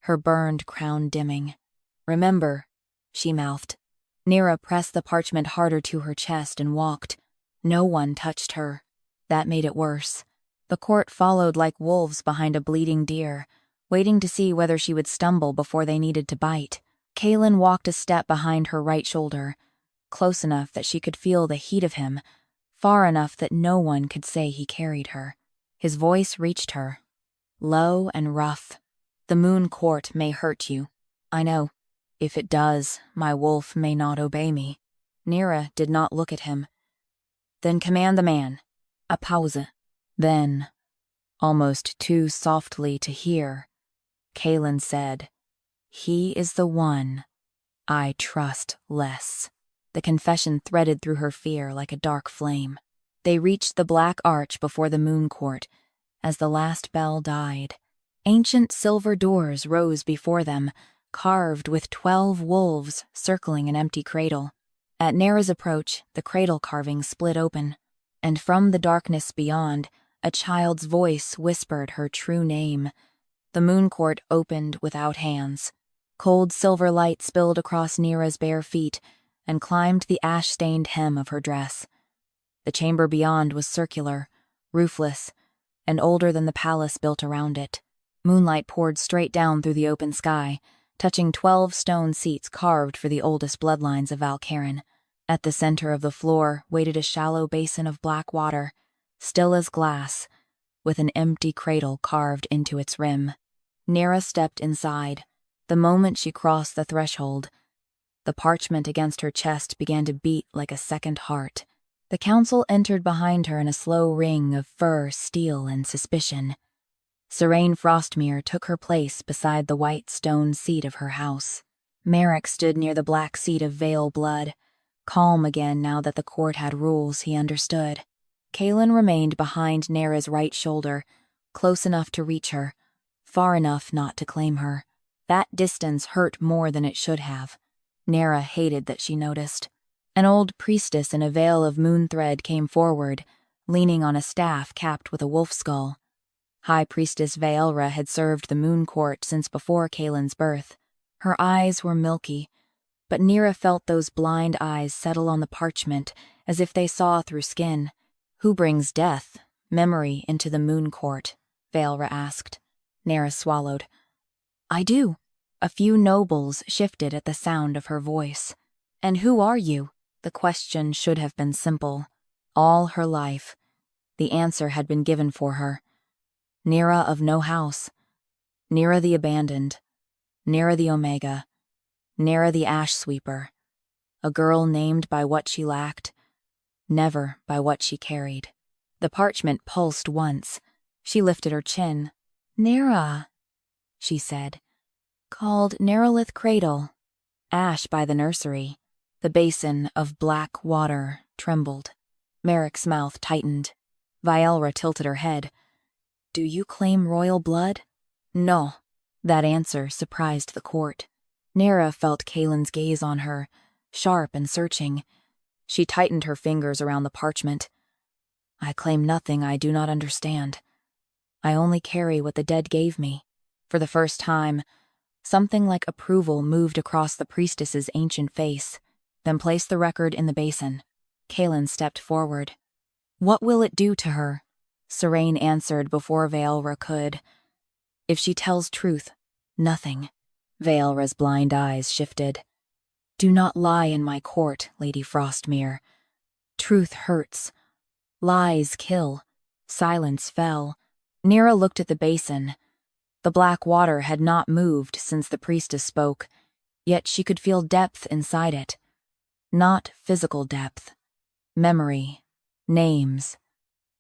her burned crown dimming. Remember, she mouthed. Nera pressed the parchment harder to her chest and walked. No one touched her. That made it worse. The court followed like wolves behind a bleeding deer, waiting to see whether she would stumble before they needed to bite. Caelan walked a step behind her right shoulder, close enough that she could feel the heat of him, far enough that no one could say he carried her. His voice reached her, low and rough. The Moon Court may hurt you. I know. If it does, my wolf may not obey me. Nera did not look at him. Then command the man. A pause. Then, almost too softly to hear, Caelan said, He is the one I trust less. The confession threaded through her fear like a dark flame. They reached the black arch before the moon court as the last bell died. Ancient silver doors rose before them, carved with 12 wolves circling an empty cradle. At Nera's approach, the cradle carving split open, and from the darkness beyond, a child's voice whispered her true name. The moon court opened without hands. Cold silver light spilled across Nera's bare feet and climbed the ash-stained hem of her dress. The chamber beyond was circular, roofless, and older than the palace built around it. Moonlight poured straight down through the open sky, touching 12 stone seats carved for the oldest bloodlines of Vale. At the center of the floor waited a shallow basin of black water, still as glass, with an empty cradle carved into its rim. Nera stepped inside. The moment she crossed the threshold, the parchment against her chest began to beat like a second heart. The council entered behind her in a slow ring of fur, steel, and suspicion. Serene Frostmere took her place beside the white stone seat of her house. Merrick stood near the black seat of Vale blood, calm again now that the court had rules he understood. Caelan remained behind Nera's right shoulder, close enough to reach her, far enough not to claim her. That distance hurt more than it should have. Nera hated that she noticed. An old priestess in a veil of moon thread came forward, leaning on a staff capped with a wolf skull. High Priestess Vaelra had served the moon court since before Caelan's birth. Her eyes were milky, but Nera felt those blind eyes settle on the parchment as if they saw through skin. "Who brings death, memory, into the moon court?" Vaelra asked. Nera swallowed. "I do." A few nobles shifted at the sound of her voice. "And who are you?" The question should have been simple. All her life, the answer had been given for her. Nera of no house. Nera the abandoned. Nera the Omega. Nera the ash sweeper. A girl named by what she lacked, never by what she carried. The parchment pulsed once. She lifted her chin. "Nera," she said. "Called Neralith Cradle. Ash by the nursery." The basin of black water trembled. Merrick's mouth tightened. Vaelra tilted her head. "Do you claim royal blood?" "No." That answer surprised the court. Nera felt Caelan's gaze on her, sharp and searching. She tightened her fingers around the parchment. "I claim nothing I do not understand. I only carry what the dead gave me." For the first time, something like approval moved across the priestess's ancient face, then placed the record in the basin. Caelan stepped forward. "What will it do to her?" Serene answered before Vaelra could. "If she tells truth, nothing." Vaelra's blind eyes shifted. "Do not lie in my court, Lady Frostmere. Truth hurts. Lies kill. Silence fell." Nera looked at the basin. The black water had not moved since the priestess spoke, yet she could feel depth inside it. Not physical depth. Memory. Names.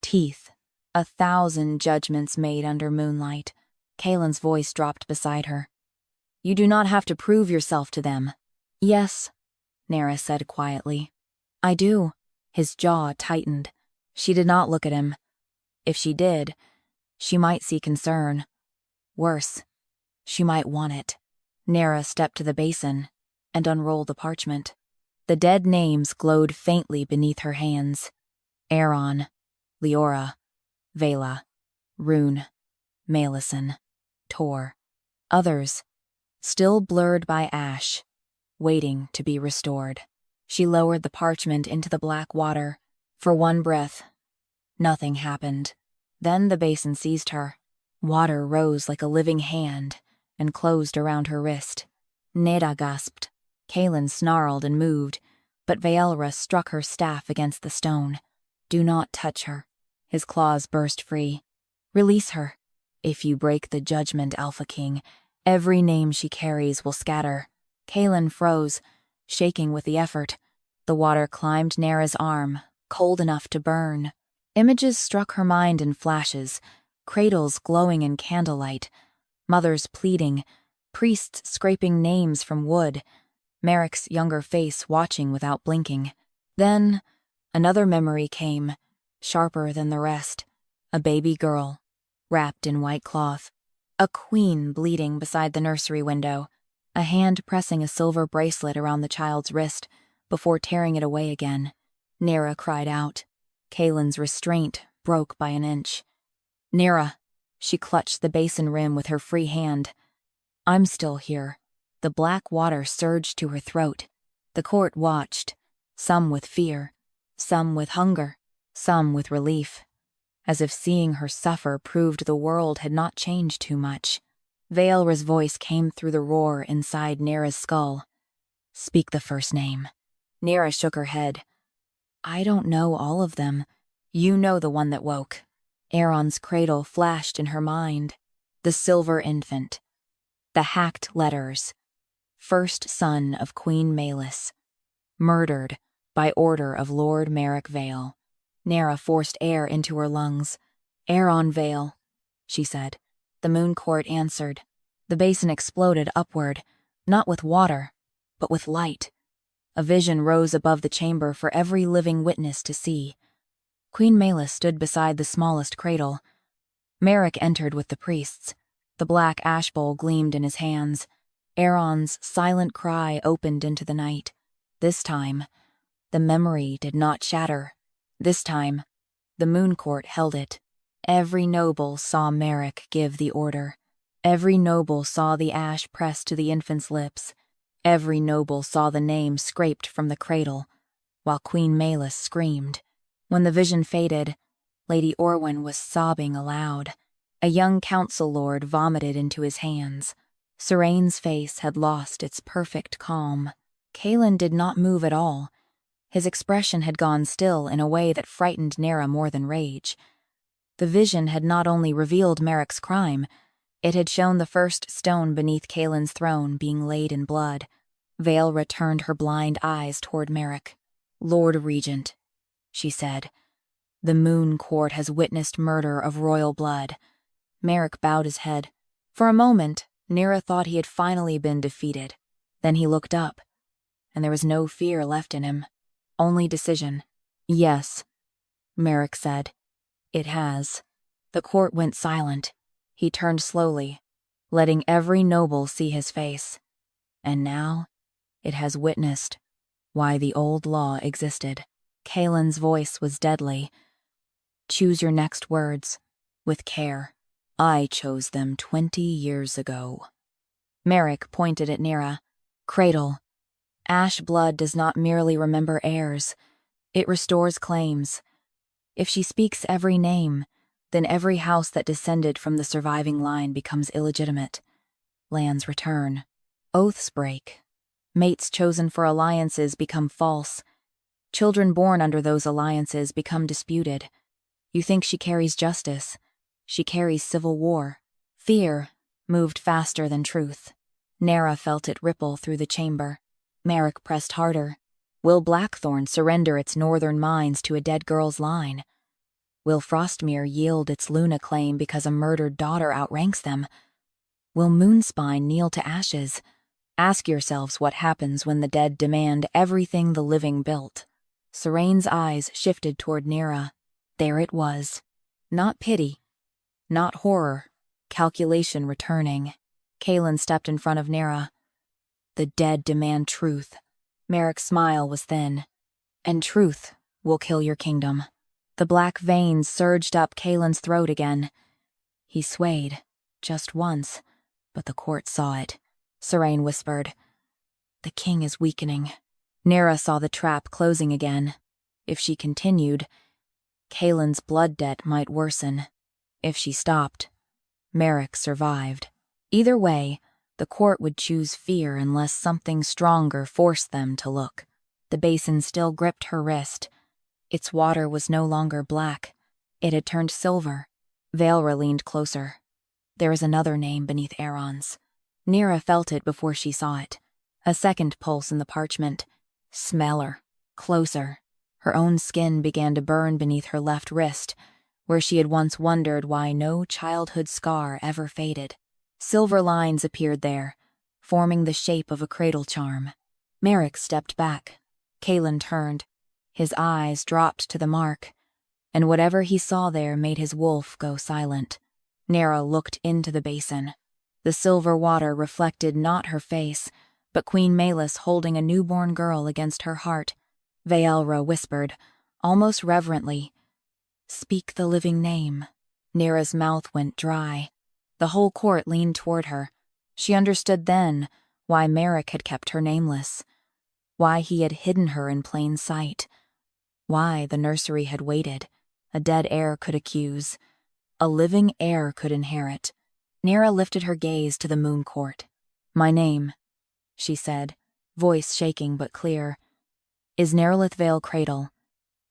Teeth. 1,000 judgments made under moonlight. Caelan's voice dropped beside her. "You do not have to prove yourself to them." "Yes," Nera said quietly. "I do." His jaw tightened. She did not look at him. If she did, she might see concern. Worse, she might want it. Nera stepped to the basin and unrolled the parchment. The dead names glowed faintly beneath her hands. Aeron, Leora, Vela, Rune, Malison, Tor. Others, still blurred by ash, waiting to be restored. She lowered the parchment into the black water. For one breath, nothing happened. Then the basin seized her. Water rose like a living hand and closed around her wrist. Nera gasped. Caelan snarled and moved, but Vaelra struck her staff against the stone. "Do not touch her." His claws burst free. "Release her. If you break the judgment, Alpha King, every name she carries will scatter." Caelan froze, shaking with the effort. The water climbed Nera's arm, cold enough to burn. Images struck her mind in flashes, cradles glowing in candlelight, mothers pleading, priests scraping names from wood. Merrick's younger face watching without blinking. Then, another memory came, sharper than the rest. A baby girl, wrapped in white cloth. A queen bleeding beside the nursery window, a hand pressing a silver bracelet around the child's wrist before tearing it away again. Nera cried out. Caelan's restraint broke by an inch. Nera, she clutched the basin rim with her free hand. I'm still here. The black water surged to her throat. The court watched, some with fear, some with hunger, some with relief, as if seeing her suffer proved the world had not changed too much. Vale's voice came through the roar inside Nera's skull. Speak the first name. Nera shook her head. I don't know all of them. You know the one that woke. Aaron's cradle flashed in her mind. The silver infant. The hacked letters. First son of Queen Malis. Murdered by order of Lord Merrick Vale. Nera forced air into her lungs. Aaron Vale, she said. The moon court answered. The basin exploded upward, not with water, but with light. A vision rose above the chamber for every living witness to see. Queen Malis stood beside the smallest cradle. Merrick entered with the priests. The black ash bowl gleamed in his hands. Aaron's silent cry opened into the night. This time, the memory did not shatter. This time, the moon court held it. Every noble saw Merrick give the order. Every noble saw the ash pressed to the infant's lips. Every noble saw the name scraped from the cradle, while Queen Malis screamed. When the vision faded, Lady Orwyn was sobbing aloud. A young council lord vomited into his hands. Serane's face had lost its perfect calm. Caelan did not move at all. His expression had gone still in a way that frightened Nera more than rage. The vision had not only revealed Merrick's crime, it had shown the first stone beneath Caelan's throne being laid in blood. Vale returned her blind eyes toward Merrick. Lord Regent, she said, the moon court has witnessed murder of royal blood. Merrick bowed his head. For a moment, Nera thought he had finally been defeated. Then he looked up, and there was no fear left in him, only decision. Yes, Merrick said. It has. The court went silent. He turned slowly, letting every noble see his face. And now, it has witnessed why the old law existed. Caelan's voice was deadly. Choose your next words, with care. I chose them 20 years ago. Merrick pointed at Nera. Cradle. Ash blood does not merely remember heirs. It restores claims. If she speaks every name, then every house that descended from the surviving line becomes illegitimate. Lands return. Oaths break. Mates chosen for alliances become false. Children born under those alliances become disputed. You think she carries justice. She carries civil war. Fear moved faster than truth. Nera felt it ripple through the chamber. Merrick pressed harder. Will Blackthorn surrender its northern mines to a dead girl's line? Will Frostmere yield its Luna claim because a murdered daughter outranks them? Will Moonspine kneel to ashes? Ask yourselves what happens when the dead demand everything the living built. Serane's eyes shifted toward Nera. There it was. Not pity. Not horror. Calculation returning. Caelan stepped in front of Nera. The dead demand truth. Merrick's smile was thin. And truth will kill your kingdom. The black veins surged up Caelan's throat again. He swayed, just once, but the court saw it. Serane whispered, The king is weakening. Nera saw the trap closing again. If she continued, Caelan's blood debt might worsen. If she stopped, Merrick survived. Either way, the court would choose fear unless something stronger forced them to look. The basin still gripped her wrist. Its water was no longer black. It had turned silver. Vale leaned closer. There is another name beneath Aaron's. Nera felt it before she saw it. A second pulse in the parchment. Smell her. Closer. Her own skin began to burn beneath her left wrist, where she had once wondered why no childhood scar ever faded. Silver lines appeared there, forming the shape of a cradle charm. Merrick stepped back. Caelan turned. His eyes dropped to the mark, and whatever he saw there made his wolf go silent. Nera looked into the basin. The silver water reflected not her face, but Queen Malus holding a newborn girl against her heart. Vaelra whispered, almost reverently, "Speak the living name." Nera's mouth went dry. The whole court leaned toward her. She understood then why Merrick had kept her nameless, why he had hidden her in plain sight, why the nursery had waited. A dead heir could accuse. A living heir could inherit. Nera lifted her gaze to the moon court. "My name," she said, voice shaking but clear, "is Nerelith Vale Cradle.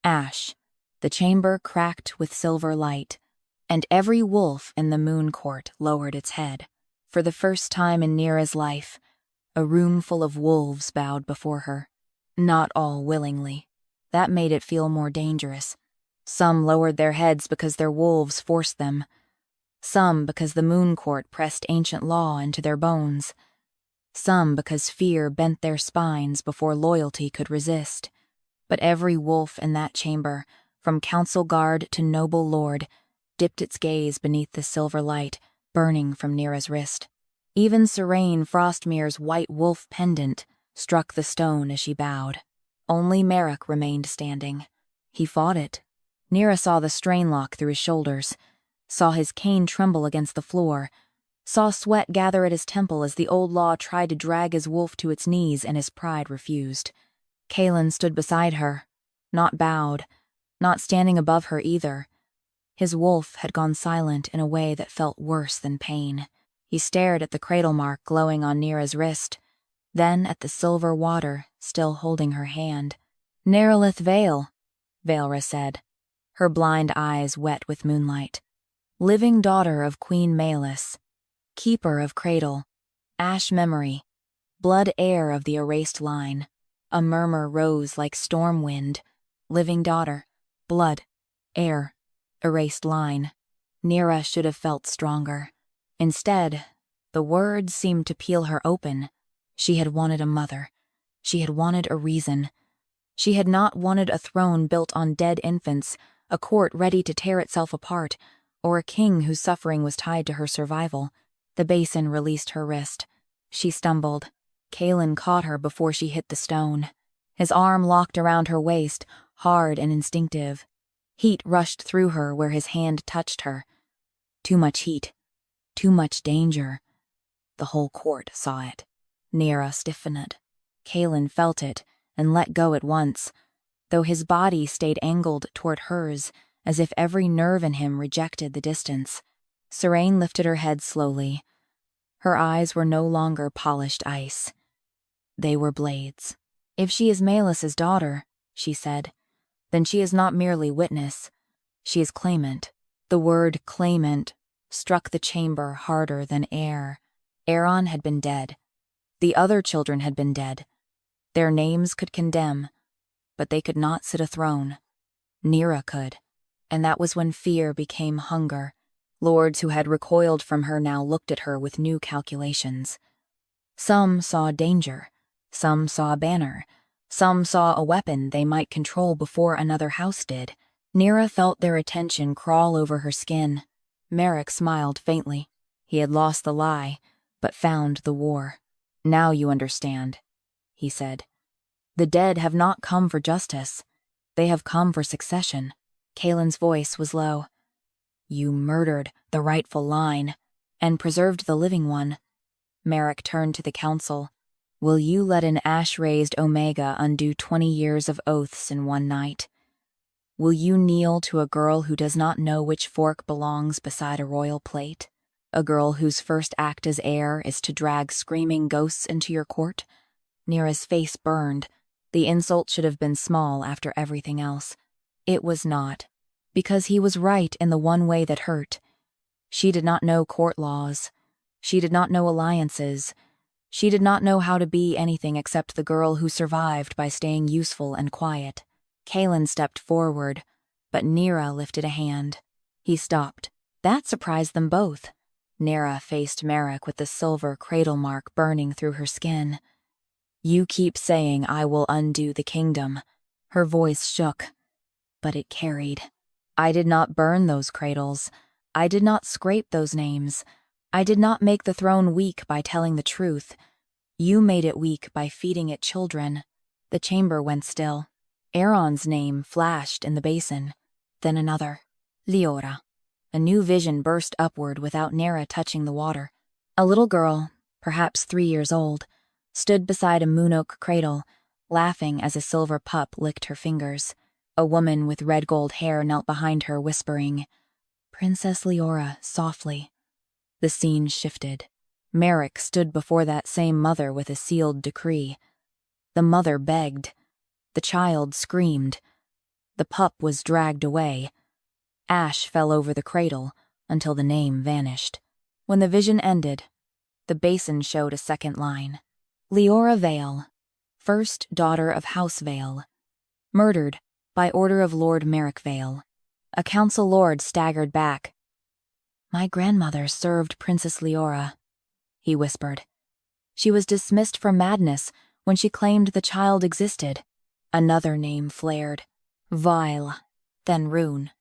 Ash." The chamber cracked with silver light, and every wolf in the moon court lowered its head. For the first time in Nera's life, a room full of wolves bowed before her. Not all willingly. That made it feel more dangerous. Some lowered their heads because their wolves forced them. Some because the moon court pressed ancient law into their bones. Some because fear bent their spines before loyalty could resist. But every wolf in that chamber, from council guard to noble lord, dipped its gaze beneath the silver light burning from Nera's wrist. Even Serene Frostmere's white wolf pendant struck the stone as she bowed. Only Merrick remained standing. He fought it. Nera saw the strain lock through his shoulders, saw his cane tremble against the floor, saw sweat gather at his temple as the old law tried to drag his wolf to its knees and his pride refused. Caelan stood beside her, not bowed, not standing above her either. His wolf had gone silent in a way that felt worse than pain. He stared at the cradle mark glowing on Nera's wrist, then at the silver water still holding her hand. "Nerelith Vale," Vaelra said, her blind eyes wet with moonlight. "Living daughter of Queen Malus, keeper of Cradle, ash memory, blood heir of the erased line." A murmur rose like storm wind. Living daughter, blood, heir, erased line. Nera should have felt stronger. Instead, the words seemed to peel her open. She had wanted a mother. She had wanted a reason. She had not wanted a throne built on dead infants, a court ready to tear itself apart, or a king whose suffering was tied to her survival. The basin released her wrist. She stumbled. Caelan caught her before she hit the stone. His arm locked around her waist, hard and instinctive. Heat rushed through her where his hand touched her. Too much heat. Too much danger. The whole court saw it. Nera stiffened. Caelan felt it and let go at once, though his body stayed angled toward hers, as if every nerve in him rejected the distance. Serene lifted her head slowly. Her eyes were no longer polished ice. They were blades. "If she is Malus's daughter," she said, "then she is not merely witness. She is claimant." The word claimant struck the chamber harder than air. Aaron had been dead. The other children had been dead. Their names could condemn, but they could not sit a throne. Nera could, and that was when fear became hunger. Lords who had recoiled from her now looked at her with new calculations. Some saw danger. Some saw a banner. Some saw a weapon they might control before another house did. Nera felt their attention crawl over her skin. Merrick smiled faintly. He had lost the lie, but found the war. "Now you understand," he said. "The dead have not come for justice. They have come for succession." Caelan's voice was low. "You murdered the rightful line and preserved the living one." Merrick turned to the council. "Will you let an ash-raised Omega undo 20 years of oaths in one night? Will you kneel to a girl who does not know which fork belongs beside a royal plate? A girl whose first act as heir is to drag screaming ghosts into your court?" Nera's face burned. The insult should have been small after everything else. It was not, because he was right in the one way that hurt. She did not know court laws. She did not know alliances. She did not know how to be anything except the girl who survived by staying useful and quiet. Caelan stepped forward, but Nera lifted a hand. He stopped. That surprised them both. Nera faced Merrick with the silver cradle mark burning through her skin. You keep saying I will undo the kingdom. Her voice shook, but it carried. I did not burn those cradles. I did not scrape those names. I did not make the throne weak by telling the truth. You made it weak by feeding it children. The chamber went still. Aaron's name flashed in the basin. Then another. Leora. A new vision burst upward without Nera touching the water. A little girl, perhaps 3 years old, stood beside a moon-oak cradle, laughing as a silver pup licked her fingers. A woman with red-gold hair knelt behind her, whispering, "Princess Leora," softly. The scene shifted. Merrick stood before that same mother with a sealed decree. The mother begged. The child screamed. The pup was dragged away. Ash fell over the cradle until the name vanished. When the vision ended, the basin showed a second line. Leora Vale, first daughter of House Vale, murdered by order of Lord Merrick Vale. A council lord staggered back. "My grandmother served Princess Leora," he whispered. "She was dismissed for madness when she claimed the child existed." Another name flared. Vile, then Rune.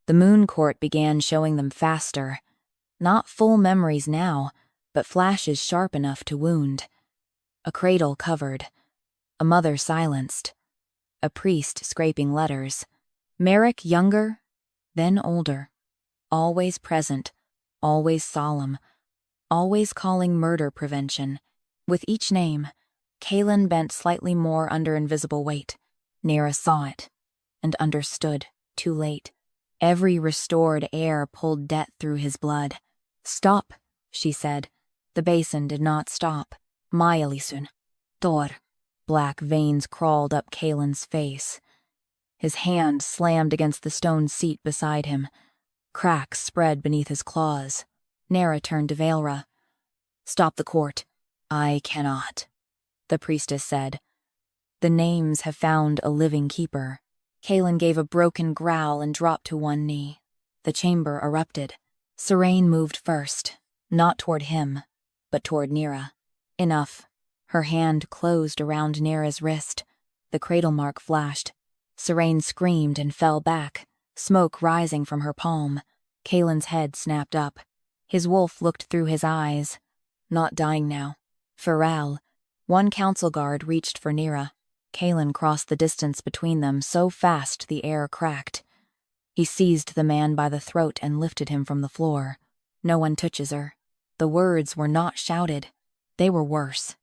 The moon court began showing them faster. Not full memories now, but flashes sharp enough to wound. A cradle covered. A mother silenced. A priest scraping letters. Merrick younger, then older. Always present, always solemn, always calling murder prevention. With each name, Caelan bent slightly more under invisible weight. Nera saw it, and understood, too late. Every restored heir pulled debt through his blood. "Stop," she said. The basin did not stop. "Maelisun. Thor." Black veins crawled up Caelan's face. His hand slammed against the stone seat beside him. Cracks spread beneath his claws. Nera turned to Vaelra. "Stop the court." "I cannot," the priestess said. "The names have found a living keeper." Caelan gave a broken growl and dropped to one knee. The chamber erupted. Serene moved first, not toward him, but toward Nera. Enough. Her hand closed around Nera's wrist. The cradle mark flashed. Serene screamed and fell back, smoke rising from her palm. Caelan's head snapped up. His wolf looked through his eyes. Not dying now. Pharrell. One council guard reached for Nera. Caelan crossed the distance between them so fast the air cracked. He seized the man by the throat and lifted him from the floor. "No one touches her." The words were not shouted. They were worse.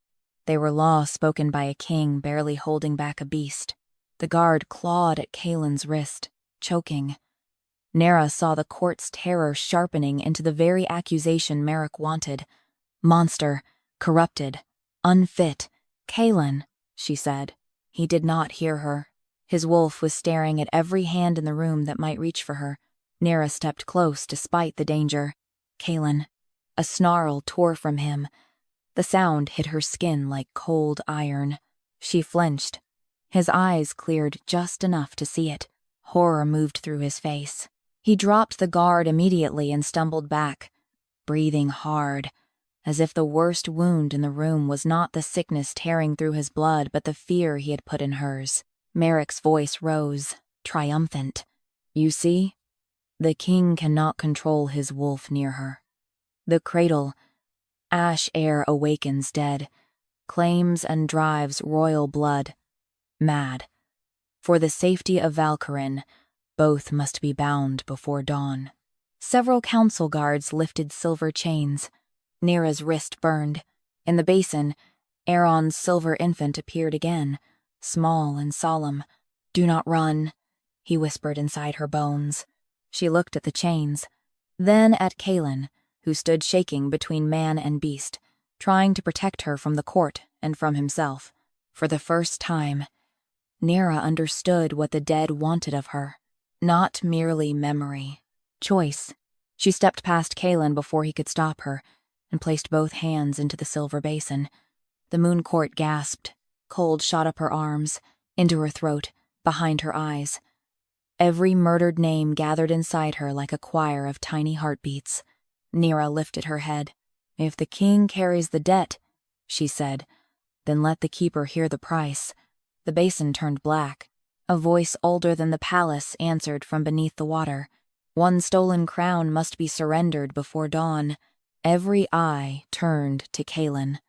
They were law spoken by a king barely holding back a beast. The guard clawed at Caelan's wrist, choking. Nera saw the court's terror sharpening into the very accusation Merrick wanted. "Monster, corrupted, unfit. Caelan," she said. He did not hear her. His wolf was staring at every hand in the room that might reach for her. Nera stepped close despite the danger. "Caelan." A snarl tore from him. The sound hit her skin like cold iron. She flinched. His eyes cleared just enough to see it. Horror moved through his face. He dropped the guard immediately and stumbled back, breathing hard, as if the worst wound in the room was not the sickness tearing through his blood but the fear he had put in hers. Merrick's voice rose, triumphant. "You see? The king cannot control his wolf near her. The cradle, Ash heir awakens dead, claims and drives royal blood. Mad. For the safety of Valkyrin, both must be bound before dawn." Several council guards lifted silver chains. Nera's wrist burned. In the basin, Aaron's silver infant appeared again, small and solemn. "Do not run," he whispered inside her bones. She looked at the chains, then at Caelan, who stood shaking between man and beast, trying to protect her from the court and from himself. For the first time, Nera understood what the dead wanted of her. Not merely memory. Choice. She stepped past Caelan before he could stop her, and placed both hands into the silver basin. The moon court gasped. Cold shot up her arms, into her throat, behind her eyes. Every murdered name gathered inside her like a choir of tiny heartbeats. Nera lifted her head. "If the king carries the debt," she said, Then let the keeper hear the price." The basin turned black. A voice older than the palace answered from beneath the water. "One stolen crown must be surrendered before dawn." Every eye turned to Caelan.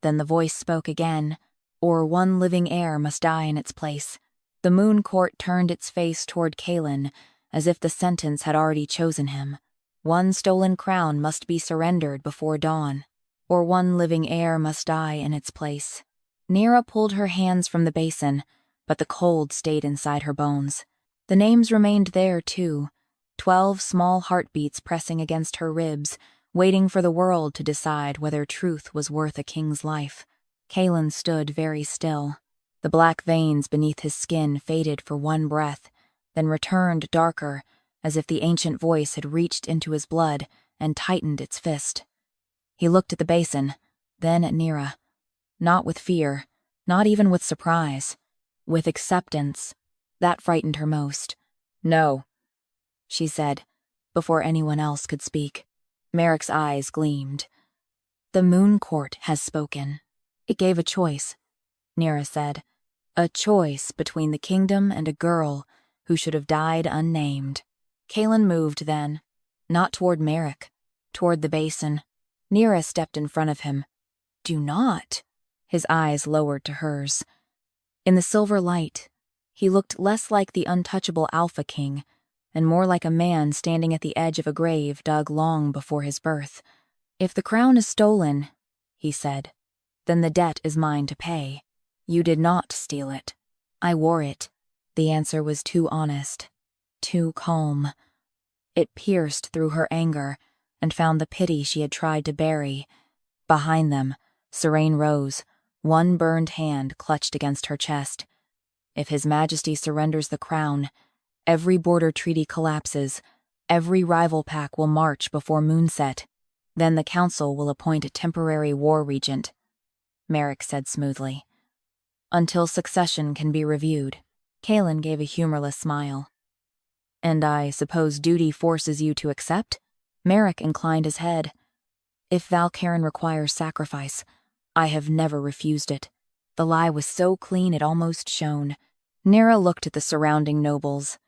Then the voice spoke again, "Or one living heir must die in its place." The moon court turned its face toward Caelan, as if the sentence had already chosen him. One stolen crown must be surrendered before dawn, or one living heir must die in its place. Nera pulled her hands from the basin, but the cold stayed inside her bones. The names remained there, too, 12 small heartbeats pressing against her ribs, waiting for the world to decide whether truth was worth a king's life. Caelan stood very still. The black veins beneath his skin faded for one breath, then returned darker, as if the ancient voice had reached into his blood and tightened its fist. He looked at the basin, then at Nera. Not with fear, not even with surprise. With acceptance. That frightened her most. "No," she said, before anyone else could speak. Merrick's eyes gleamed. "The Moon Court has spoken. It gave a choice," Nera said. "A choice between the kingdom and a girl who should have died unnamed." Caelan moved then, not toward Merrick, toward the basin. Nera stepped in front of him. "Do not." His eyes lowered to hers. In the silver light, he looked less like the untouchable Alpha King and more like a man standing at the edge of a grave dug long before his birth. "If the crown is stolen," he said, "then the debt is mine to pay. You did not steal it. I wore it." The answer was too honest, too calm. It pierced through her anger and found the pity she had tried to bury. Behind them, Serene rose, one burned hand clutched against her chest. "If His Majesty surrenders the crown, every border treaty collapses, every rival pack will march before moonset. Then the council will appoint a temporary war regent," Merrick said smoothly. "Until succession can be reviewed." Caelan gave a humorless smile. "And I suppose duty forces you to accept?" Merrick inclined his head. "If Valcarin requires sacrifice, I have never refused it." The lie was so clean it almost shone. Nera looked at the surrounding nobles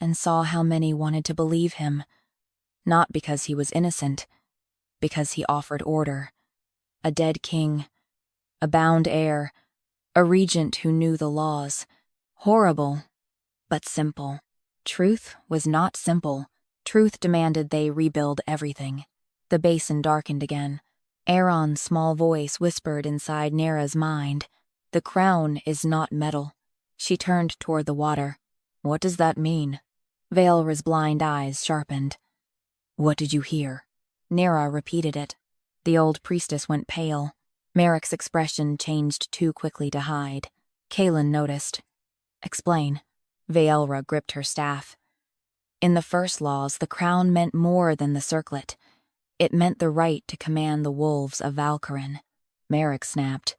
and saw how many wanted to believe him. Not because he was innocent, because he offered order. A dead king, a bound heir, a regent who knew the laws. Horrible, but simple. Truth was not simple. Truth demanded they rebuild everything. The basin darkened again. Aaron's small voice whispered inside Nera's mind, "The crown is not metal." She turned toward the water. "What does that mean?" Vale's blind eyes sharpened. "What did you hear?" Nera repeated it. The old priestess went pale. Merrick's expression changed too quickly to hide. Caelan noticed. "Explain." Vaelra gripped her staff. "In the first laws, the crown meant more than the circlet. It meant the right to command the wolves of Valcarin." Merrick snapped.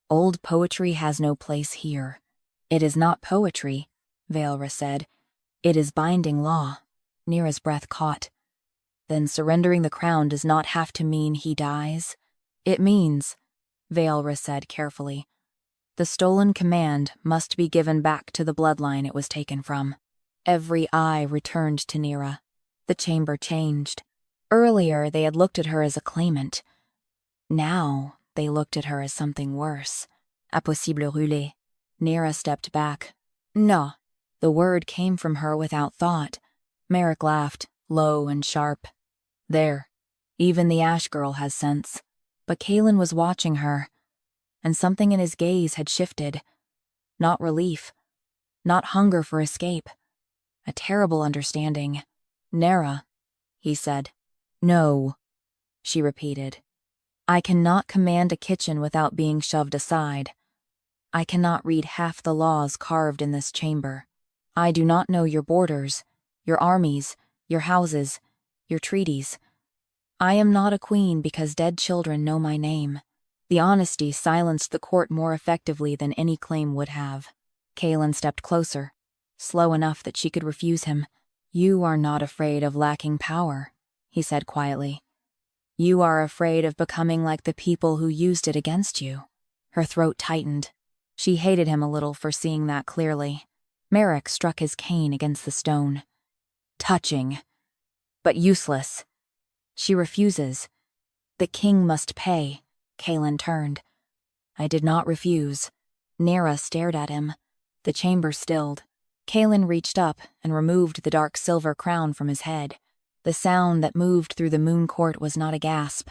"Old poetry has no place here." "It is not poetry," Vaelra said. "It is binding law." Nera's breath caught. "Then surrendering the crown does not have to mean he dies?" "It means," Vaelra said carefully, "the stolen command must be given back to the bloodline it was taken from." Every eye returned to Nera. The chamber changed. Earlier, they had looked at her as a claimant. Now, they looked at her as something worse. Impossible rouler. Nera stepped back. "No." The word came from her without thought. Merrick laughed, low and sharp. "There. Even the Ash Girl has sense." But Caelan was watching her, and something in his gaze had shifted. Not relief. Not hunger for escape. A terrible understanding. "Nera," he said. "No," she repeated. "I cannot command a kitchen without being shoved aside. I cannot read half the laws carved in this chamber. I do not know your borders, your armies, your houses, your treaties. I am not a queen because dead children know my name." The honesty silenced the court more effectively than any claim would have. Caelan stepped closer, slow enough that she could refuse him. "You are not afraid of lacking power," he said quietly. "You are afraid of becoming like the people who used it against you." Her throat tightened. She hated him a little for seeing that clearly. Merrick struck his cane against the stone. Touching. But useless. She refuses. The king must pay. Caelan turned. I did not refuse. Nera stared at him. The chamber stilled. Caelan reached up and removed the dark silver crown from his head. The sound that moved through the moon court was not a gasp.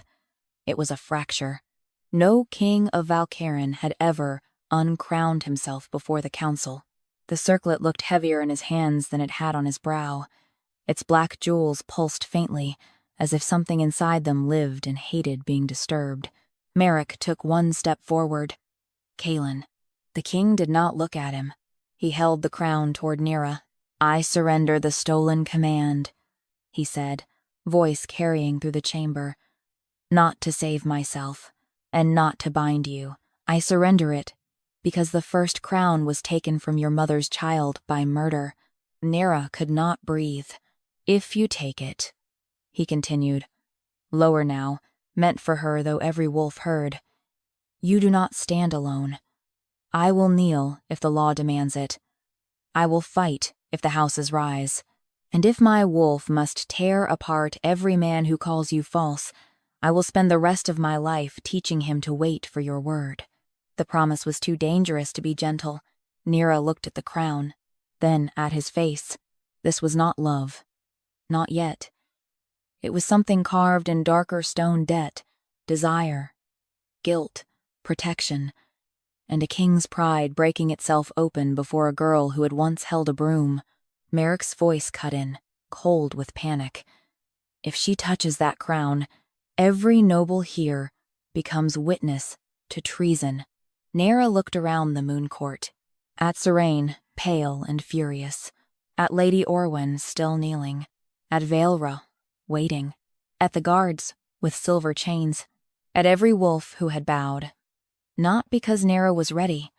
It was a fracture. No king of Valcaran had ever uncrowned himself before the council. The circlet looked heavier in his hands than it had on his brow. Its black jewels pulsed faintly, as if something inside them lived and hated being disturbed. Merrick took one step forward. Caelan. The king did not look at him. He held the crown toward Nera. I surrender the stolen command, he said, voice carrying through the chamber. Not to save myself, and not to bind you. I surrender it, because the first crown was taken from your mother's child by murder. Nera could not breathe. If you take it, he continued, lower now, meant for her though every wolf heard. You do not stand alone. I will kneel if the law demands it. I will fight if the houses rise. And if my wolf must tear apart every man who calls you false, I will spend the rest of my life teaching him to wait for your word. The promise was too dangerous to be gentle. Nera looked at the crown, then at his face. This was not love. Not yet. It was something carved in darker stone debt, desire, guilt, protection, and a king's pride breaking itself open before a girl who had once held a broom. Merrick's voice cut in, cold with panic. If she touches that crown, every noble here becomes witness to treason. Nera looked around the moon court. At Serain, pale and furious. At Lady Orwen, still kneeling. At Vaelra, waiting. At the guards, with silver chains. At every wolf who had bowed. Not because Nera was ready,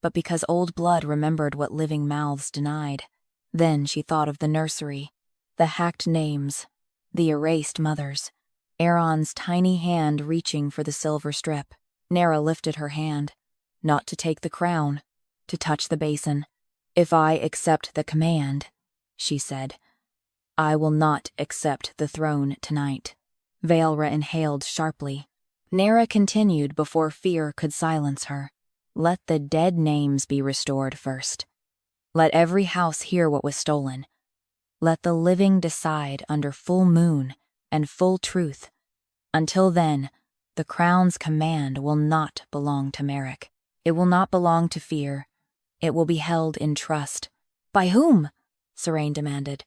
but because old blood remembered what living mouths denied. Then she thought of the nursery, the hacked names, the erased mothers. Aeron's tiny hand reaching for the silver strip. Nera lifted her hand, not to take the crown, to touch the basin. If I accept the command, she said, I will not accept the throne tonight. Vaelra inhaled sharply. Nera continued before fear could silence her. Let the dead names be restored first. Let every house hear what was stolen. Let the living decide under full moon and full truth. Until then, the crown's command will not belong to Merrick. It will not belong to fear. It will be held in trust. By whom? Serain demanded.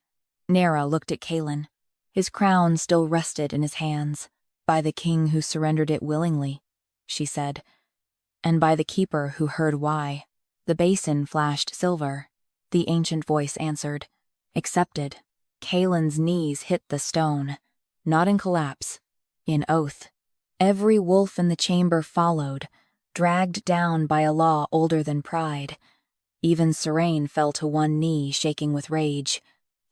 Nera looked at Caelan. His crown still rested in his hands. By the king who surrendered it willingly, she said. And by the keeper who heard why. The basin flashed silver. The ancient voice answered. Accepted. Caelan's knees hit the stone. Not in collapse. In oath. Every wolf in the chamber followed, dragged down by a law older than pride. Even Serain fell to one knee, shaking with rage.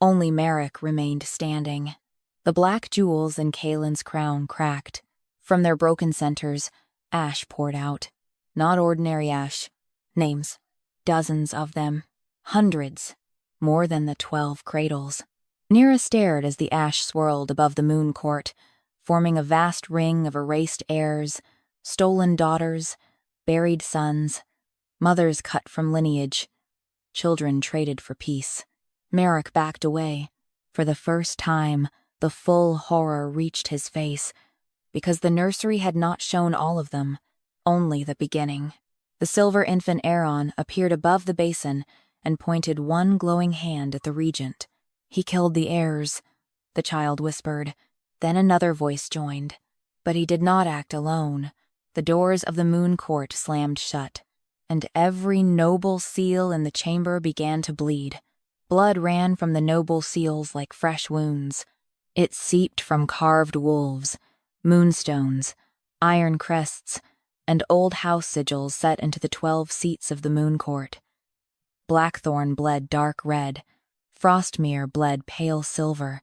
Only Merrick remained standing. The black jewels in Caelan's crown cracked. From their broken centers, ash poured out. Not ordinary ash. Names. Dozens of them. Hundreds. More than the 12 cradles. Nera stared as the ash swirled above the moon court, forming a vast ring of erased heirs, stolen daughters, buried sons, mothers cut from lineage, children traded for peace. Merrick backed away. For the first time, the full horror reached his face, because the nursery had not shown all of them, only the beginning. The silver infant Aeron appeared above the basin and pointed one glowing hand at the regent. He killed the heirs, the child whispered. Then another voice joined. But he did not act alone. The doors of the moon court slammed shut, and every noble seal in the chamber began to bleed. Blood ran from the noble seals like fresh wounds. It seeped from carved wolves, moonstones, iron crests, and old house sigils set into the 12 seats of the moon court. Blackthorn bled dark red, Frostmere bled pale silver,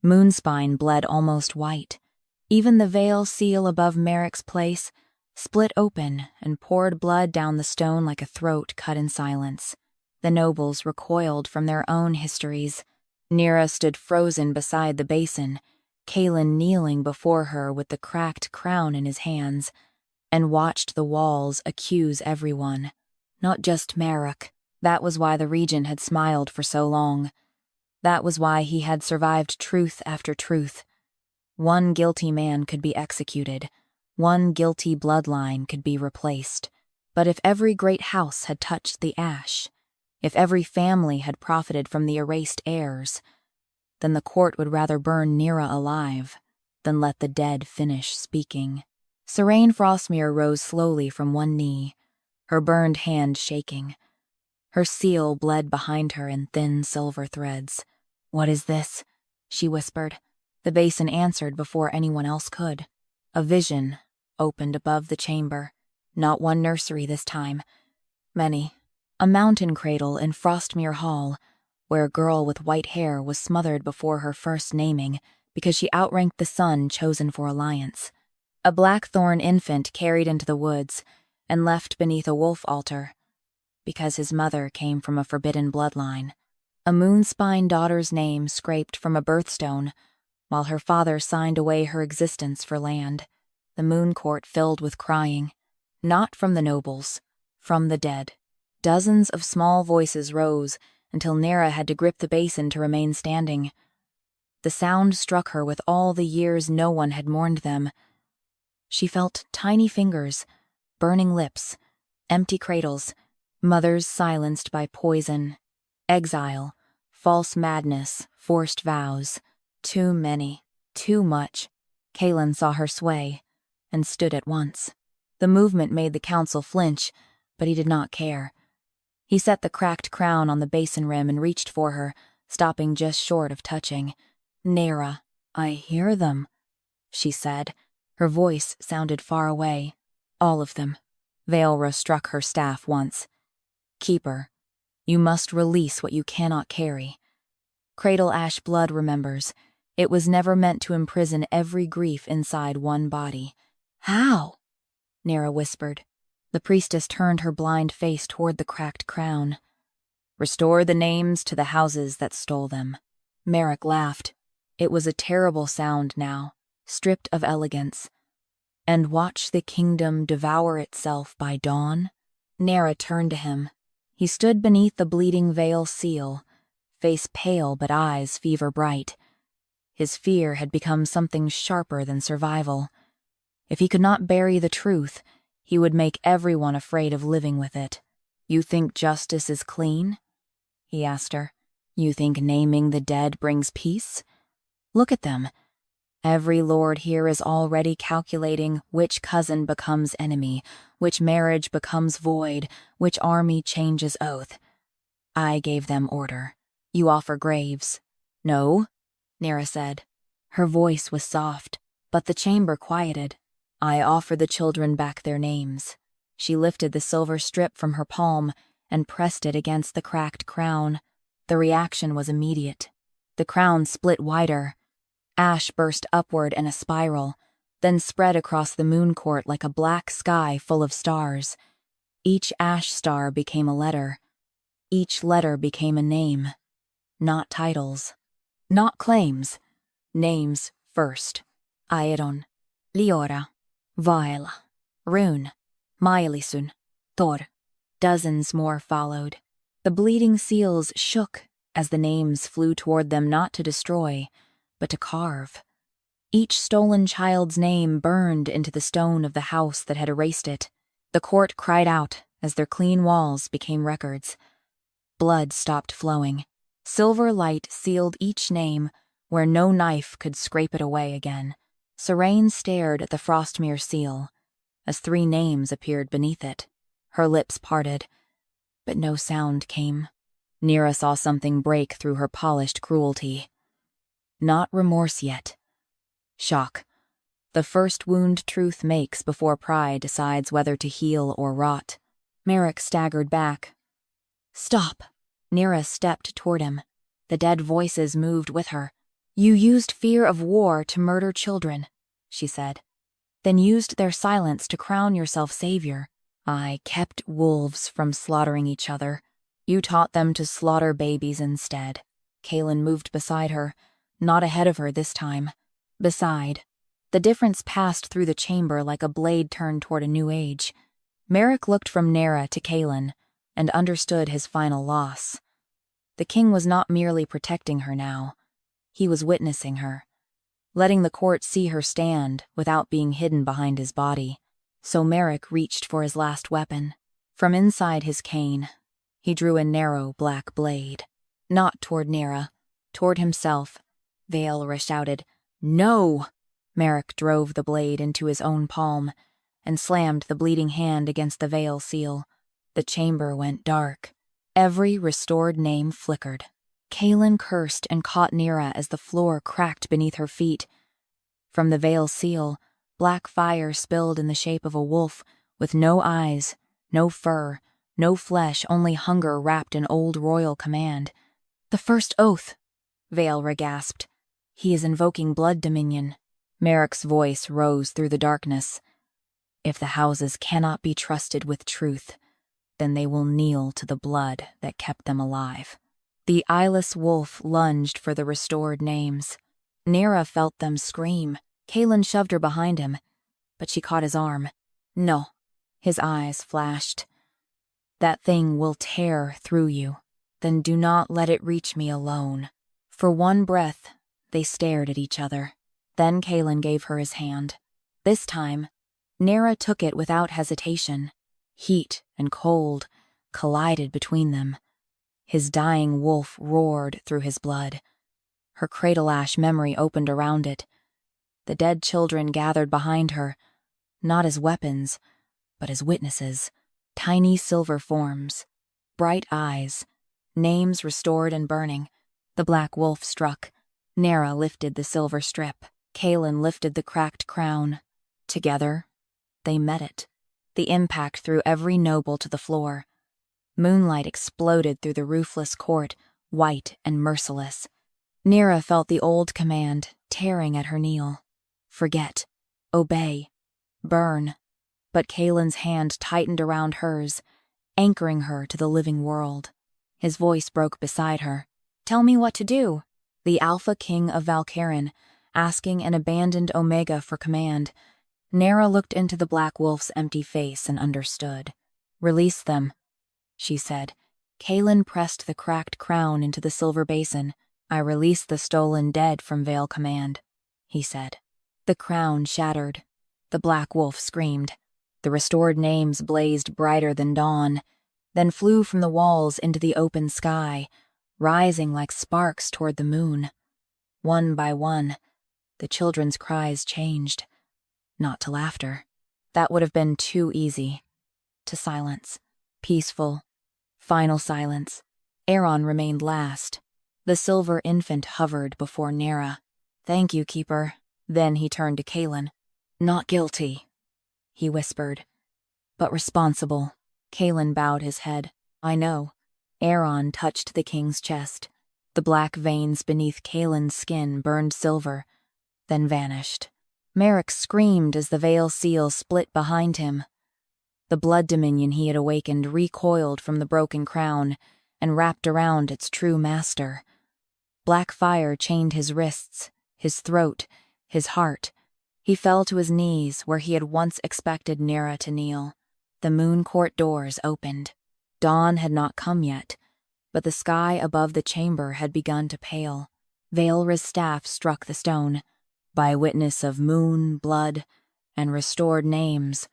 Moonspine bled almost white. Even the veil seal above Merrick's place, split open and poured blood down the stone like a throat cut in silence. The nobles recoiled from their own histories. Nera stood frozen beside the basin, Caelan kneeling before her with the cracked crown in his hands, and watched the walls accuse everyone. Not just Merrick. That was why the regent had smiled for so long. That was why he had survived truth after truth. One guilty man could be executed. One guilty bloodline could be replaced. But if every great house had touched the ash, if every family had profited from the erased heirs, then the court would rather burn Nera alive than let the dead finish speaking. Serene Frostmere rose slowly from one knee, her burned hand shaking. Her seal bled behind her in thin silver threads. "What is this?" she whispered. The basin answered before anyone else could. A vision opened above the chamber. Not one nursery this time. Many. A mountain cradle in Frostmere Hall, where a girl with white hair was smothered before her first naming because she outranked the son chosen for alliance. A blackthorn infant carried into the woods and left beneath a wolf altar because his mother came from a forbidden bloodline. A moonspine daughter's name scraped from a birthstone while her father signed away her existence for land. The moon court filled with crying, not from the nobles, from the dead. Dozens of small voices rose until Nera had to grip the basin to remain standing. The sound struck her with all the years no one had mourned them. She felt tiny fingers, burning lips, empty cradles, mothers silenced by poison, exile, false madness, forced vows. Too many, too much. Caelan saw her sway and stood at once. The movement made the council flinch, but he did not care. He set the cracked crown on the basin rim and reached for her, stopping just short of touching. "Nera, I hear them," she said. Her voice sounded far away. "All of them." Vaelra struck her staff once. "Keeper, you must release what you cannot carry. Cradle ash blood remembers. It was never meant to imprison every grief inside one body." "How?" Nera whispered. The priestess turned her blind face toward the cracked crown. "Restore the names to the houses that stole them." Merrick laughed. It was a terrible sound now, stripped of elegance. "And watch the kingdom devour itself by dawn?" Nera turned to him. He stood beneath the bleeding veil seal, face pale but eyes fever bright. His fear had become something sharper than survival. If he could not bury the truth, he would make everyone afraid of living with it. "You think justice is clean?" he asked her. "You think naming the dead brings peace? Look at them. Every lord here is already calculating which cousin becomes enemy, which marriage becomes void, which army changes oath. I gave them order. You offer graves." "No," Nera said. Her voice was soft, but the chamber quieted. "I offer the children back their names." She lifted the silver strip from her palm and pressed it against the cracked crown. The reaction was immediate. The crown split wider. Ash burst upward in a spiral, then spread across the moon court like a black sky full of stars. Each ash star became a letter. Each letter became a name. Not titles. Not claims. Names first. Aeron. Liora. Vaela. Rune. Maelisun. Thor. Dozens more followed. The bleeding seals shook as the names flew toward them, not to destroy, but to carve. Each stolen child's name burned into the stone of the house that had erased it. The court cried out as their clean walls became records. Blood stopped flowing. Silver light sealed each name where no knife could scrape it away again. Serene stared at the Frostmere seal as 3 names appeared beneath it. Her lips parted, but no sound came. Nera saw something break through her polished cruelty. Not remorse yet. Shock. The first wound truth makes before pride decides whether to heal or rot. Merrick staggered back. "Stop." Nera stepped toward him. The dead voices moved with her. "You used fear of war to murder children," she said. then used their silence to crown yourself savior. I kept wolves from slaughtering each other. You taught them to slaughter babies instead. Caelan moved beside her, not ahead of her this time. Beside. The difference passed through the chamber like a blade turned toward a new age. Merrick looked from Nera to Caelan and understood his final loss. The king was not merely protecting her now. He was witnessing her, letting the court see her stand without being hidden behind his body. So Merrick reached for his last weapon. From inside his cane, he drew a narrow black blade. Not toward Nera, toward himself. Vale shouted, "No!" Merrick drove the blade into his own palm and slammed the bleeding hand against the Vale seal. The chamber went dark. Every restored name flickered. Caelan cursed and caught Nera as the floor cracked beneath her feet. From the Vale seal, black fire spilled in the shape of a wolf with no eyes, no fur, no flesh, only hunger wrapped in old royal command. "The first oath," Vale gasped. "He is invoking blood dominion." Merrick's voice rose through the darkness. "If the houses cannot be trusted with truth, then they will kneel to the blood that kept them alive." The eyeless wolf lunged for the restored names. Nera felt them scream. Caelan shoved her behind him, but she caught his arm. "No." His eyes flashed. "That thing will tear through you. Then do not let it reach me alone." For one breath, they stared at each other. Then Caelan gave her his hand. This time, Nera took it without hesitation. Heat and cold collided between them. His dying wolf roared through his blood. Her cradle ash memory opened around it. The dead children gathered behind her, not as weapons, but as witnesses. Tiny silver forms, bright eyes, names restored and burning. The black wolf struck. Nera lifted the silver strip. Caelan lifted the cracked crown. Together, they met it. The impact threw every noble to the floor. Moonlight exploded through the roofless court, white and merciless. Nera felt the old command tearing at her knee. Forget. Obey. Burn. But Caelan's hand tightened around hers, anchoring her to the living world. His voice broke beside her. "Tell me what to do." The Alpha King of Valkaran, asking an abandoned Omega for command. Nera looked into the black wolf's empty face and understood. "Release them," she said. Caelan pressed the cracked crown into the silver basin. "I release the stolen dead from Vale command," he said. The crown shattered. The black wolf screamed. The restored names blazed brighter than dawn, then flew from the walls into the open sky, rising like sparks toward the moon. One by one, the children's cries changed. Not to laughter. That would have been too easy. To silence. Peaceful. Final silence. Aaron remained last. The silver infant hovered before Nera. "Thank you, Keeper." Then he turned to Caelan. "Not guilty," he whispered, "but responsible." Caelan bowed his head. "I know." Aaron touched the king's chest. The black veins beneath Caelan's skin burned silver, then vanished. Merrick screamed as the Vale seal split behind him. The blood dominion he had awakened recoiled from the broken crown and wrapped around its true master. Black fire chained his wrists, his throat, his heart. He fell to his knees where he had once expected Nera to kneel. The moon court doors opened. Dawn had not come yet, but the sky above the chamber had begun to pale. Vale's staff struck the stone. By witness of moon, blood, and restored names,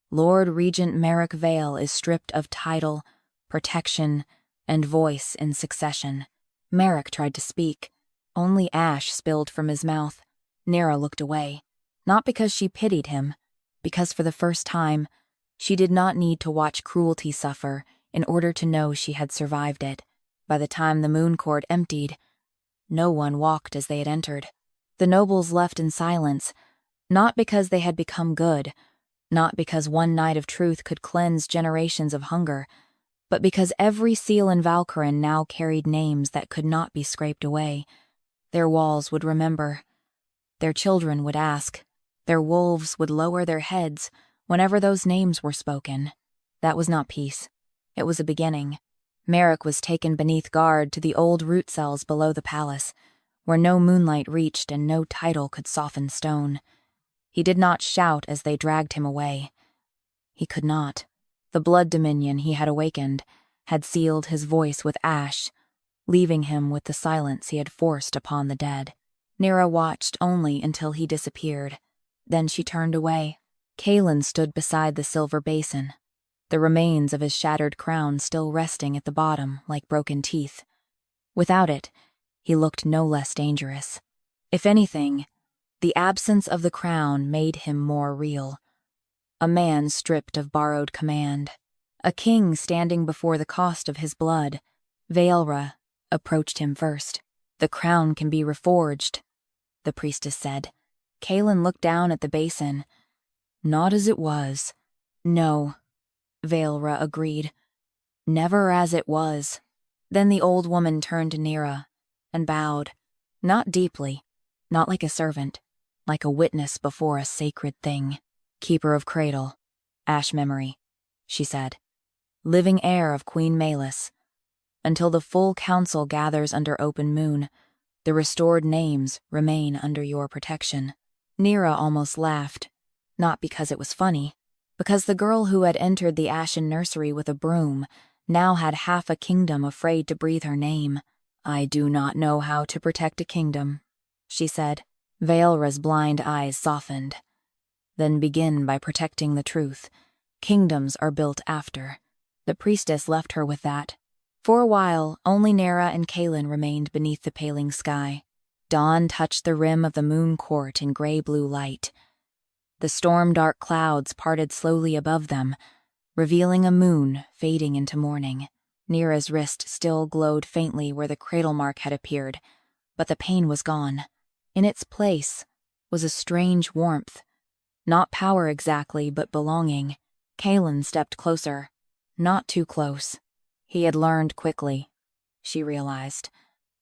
Lord Regent Merrick Vale is stripped of title, protection, and voice in succession. Merrick tried to speak. Only ash spilled from his mouth. Nera looked away, not because she pitied him, because for the first time, she did not need to watch cruelty suffer in order to know she had survived it. By the time the moon court emptied, no one walked as they had entered. The nobles left in silence, not because they had become good, not because one night of truth could cleanse generations of hunger, but because every seal in Valkaran now carried names that could not be scraped away. Their walls would remember. Their children would ask. Their wolves would lower their heads whenever those names were spoken. That was not peace. It was a beginning. Merrick was taken beneath guard to the old root cells below the palace, where no moonlight reached and no title could soften stone. He did not shout as they dragged him away. He could not. The blood dominion he had awakened had sealed his voice with ash, leaving him with the silence he had forced upon the dead. Nera watched only until he disappeared. Then she turned away. Caelan stood beside the silver basin, the remains of his shattered crown still resting at the bottom like broken teeth. Without it, he looked no less dangerous. If anything, the absence of the crown made him more real. A man stripped of borrowed command. A king standing before the cost of his blood. Vaelra approached him first. "The crown can be reforged," the priestess said. Caelan looked down at the basin. "Not as it was." "No," Vaelra agreed. "Never as it was." Then the old woman turned to Nera and bowed, not deeply, not like a servant, like a witness before a sacred thing. "Keeper of Cradle, ash memory," she said. "Living heir of Queen Malus. Until the full council gathers under open moon, the restored names remain under your protection." Nera almost laughed, not because it was funny, because the girl who had entered the Ashen Nursery with a broom now had half a kingdom afraid to breathe her name. "I do not know how to protect a kingdom," she said. Vaelra's blind eyes softened. "Then begin by protecting the truth. Kingdoms are built after." The priestess left her with that. For a while, only Nera and Caelan remained beneath the paling sky. Dawn touched the rim of the moon court in gray-blue light. The storm-dark clouds parted slowly above them, revealing a moon fading into morning. Nera's wrist still glowed faintly where the cradle mark had appeared, but the pain was gone. In its place was a strange warmth. Not power exactly, but belonging. Caelan stepped closer. Not too close. He had learned quickly, she realized,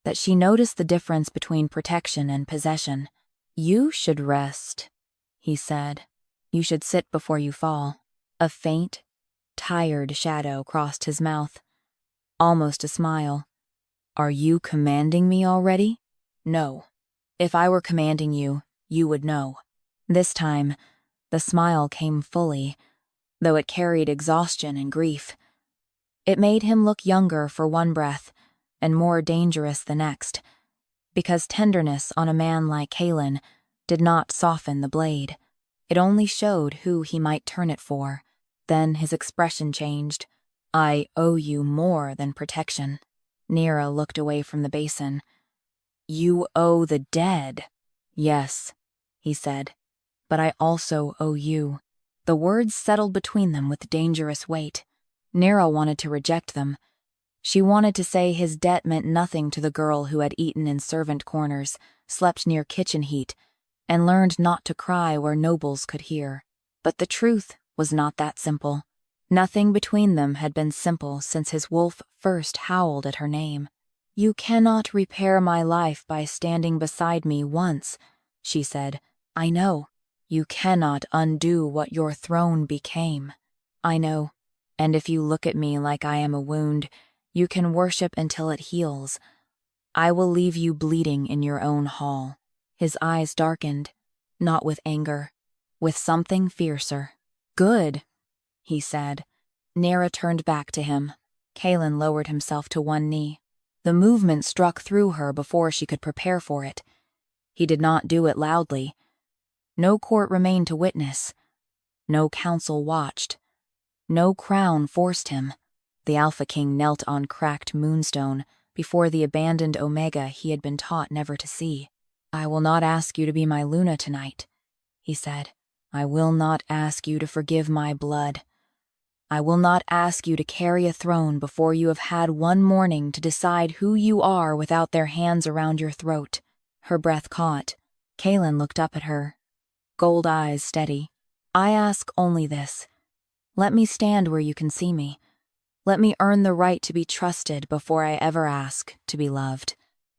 that she noticed the difference between protection and possession. "You should rest," he said. "You should sit before you fall." A faint, tired shadow crossed his mouth. Almost a smile. "Are you commanding me already?" "No. If I were commanding you, you would know." This time, the smile came fully, though it carried exhaustion and grief. It made him look younger for one breath, and more dangerous the next, because tenderness on a man like Caelan did not soften the blade. It only showed who he might turn it for. Then his expression changed. "I owe you more than protection." Nera looked away from the basin. "You owe the dead." "Yes," he said, "but I also owe you." The words settled between them with dangerous weight. Nera wanted to reject them. She wanted to say his debt meant nothing to the girl who had eaten in servant corners, slept near kitchen heat, and learned not to cry where nobles could hear. But the truth was not that simple. Nothing between them had been simple since his wolf first howled at her name. "You cannot repair my life by standing beside me once," she said. "I know. You cannot undo what your throne became." "I know. And if you look at me like I am a wound, you can worship until it heals. I will leave you bleeding in your own hall." His eyes darkened, not with anger, with something fiercer. "Good," he said. Nera turned back to him. Caelan lowered himself to one knee. The movement struck through her before she could prepare for it. He did not do it loudly. No court remained to witness. No council watched. No crown forced him. The Alpha King knelt on cracked moonstone before the abandoned Omega he had been taught never to see. "I will not ask you to be my Luna tonight," he said. "I will not ask you to forgive my blood. I will not ask you to carry a throne before you have had one morning to decide who you are without their hands around your throat." Her breath caught. Caelan looked up at her, gold eyes steady. "I ask only this. Let me stand where you can see me. Let me earn the right to be trusted before I ever ask to be loved."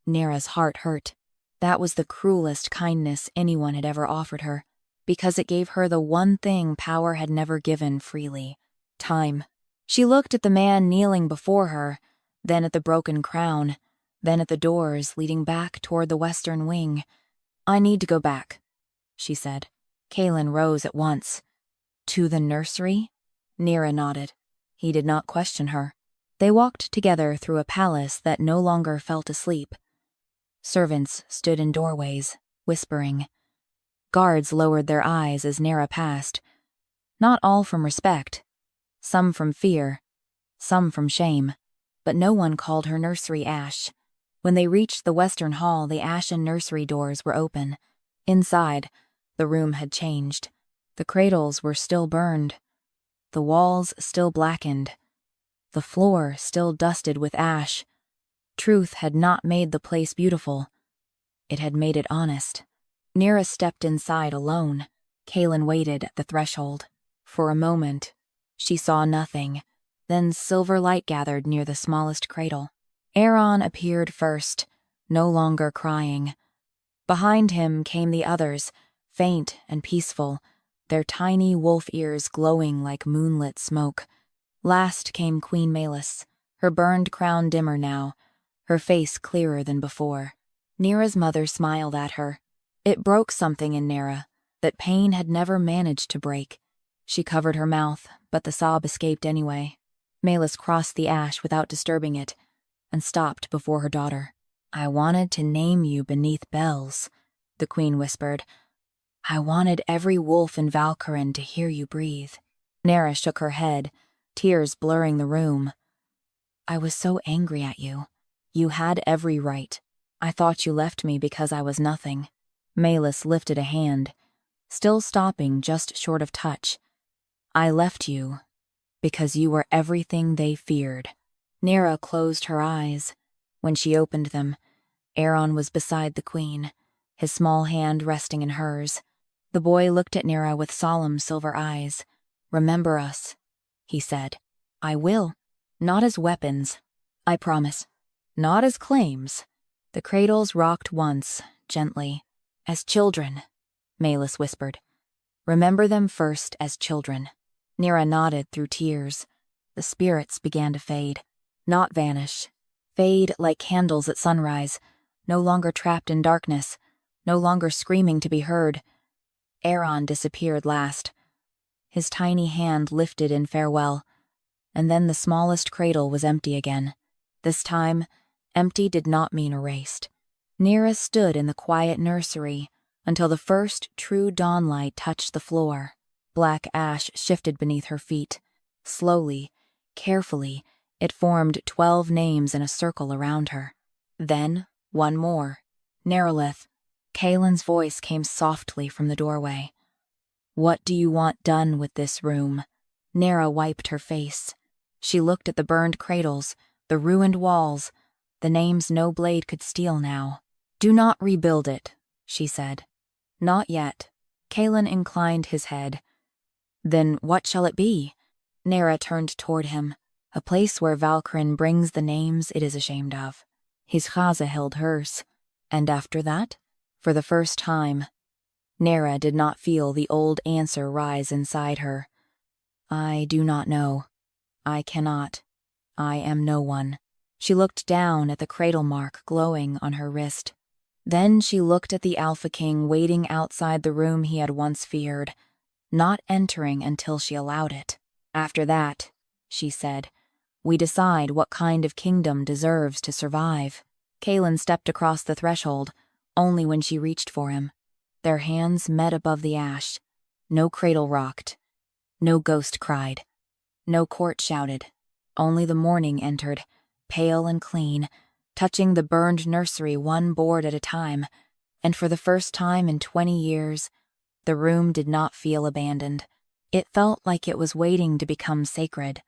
Nera's heart hurt. That was the cruelest kindness anyone had ever offered her. because it gave her the one thing power had never given freely: time. She looked at the man kneeling before her, then at the broken crown, then at the doors leading back toward the western wing. "I need to go back," she said. Caelan rose at once. "To the nursery?" Nera nodded. He did not question her. They walked together through a palace that no longer felt asleep. Servants stood in doorways, whispering. Guards lowered their eyes as Nera passed. Not all from respect. Some from fear. Some from shame. But no one called her nursery Ash. When they reached the western hall, the Ashen Nursery doors were open. Inside, the room had changed. The cradles were still burned. The walls still blackened. The floor still dusted with ash. Truth had not made the place beautiful. It had made it honest. Nera stepped inside alone. Caelan waited at the threshold. For a moment, she saw nothing. Then silver light gathered near the smallest cradle. Aaron appeared first, no longer crying. Behind him came the others, faint and peaceful, their tiny wolf ears glowing like moonlit smoke. Last came Queen Malus, her burned crown dimmer now, her face clearer than before. Nera's mother smiled at her. It broke something in Nera that pain had never managed to break. She covered her mouth, but the sob escaped anyway. Malus crossed the ash without disturbing it, and stopped before her daughter. "I wanted to name you beneath bells," the queen whispered. "I wanted every wolf in Valkyrin to hear you breathe." Nera shook her head, tears blurring the room. "I was so angry at you. You had every right. I thought you left me because I was nothing." Malus lifted a hand, still stopping just short of touch. "I left you because you were everything they feared." Nera closed her eyes. When she opened them, Aaron was beside the queen, his small hand resting in hers. The boy looked at Nera with solemn silver eyes. "Remember us," he said. "I will. Not as weapons. I promise. Not as claims." The cradles rocked once, gently. "As children," Malus whispered. "Remember them first as children." Nera nodded through tears. The spirits began to fade. Not vanish. Fade like candles at sunrise, no longer trapped in darkness, no longer screaming to be heard. Aaron disappeared last. His tiny hand lifted in farewell, and then the smallest cradle was empty again. This time, empty did not mean erased. Nera stood in the quiet nursery until the first true dawnlight touched the floor. Black ash shifted beneath her feet. Slowly, carefully, it formed 12 names in a circle around her. Then, one more. Nerolith. Caelan's voice came softly from the doorway. "What do you want done with this room?" Nera wiped her face. She looked at the burned cradles, the ruined walls, the names no blade could steal now. "Do not rebuild it," she said. "Not yet." Caelan inclined his head. "Then what shall it be?" Nera turned toward him. "A place where Valkyrin brings the names it is ashamed of." His chaza held hers. "And after that?" For the first time, Nera did not feel the old answer rise inside her. "I do not know. I cannot. I am no one." She looked down at the cradle mark glowing on her wrist. Then she looked at the Alpha King waiting outside the room he had once feared, not entering until she allowed it. "After that," she said, "we decide what kind of kingdom deserves to survive." Caelan stepped across the threshold, only when she reached for him. Their hands met above the ash. No cradle rocked. No ghost cried. No court shouted. Only the morning entered, pale and clean, touching the burned nursery one board at a time, and for the first time in 20 years, the room did not feel abandoned. It felt like it was waiting to become sacred.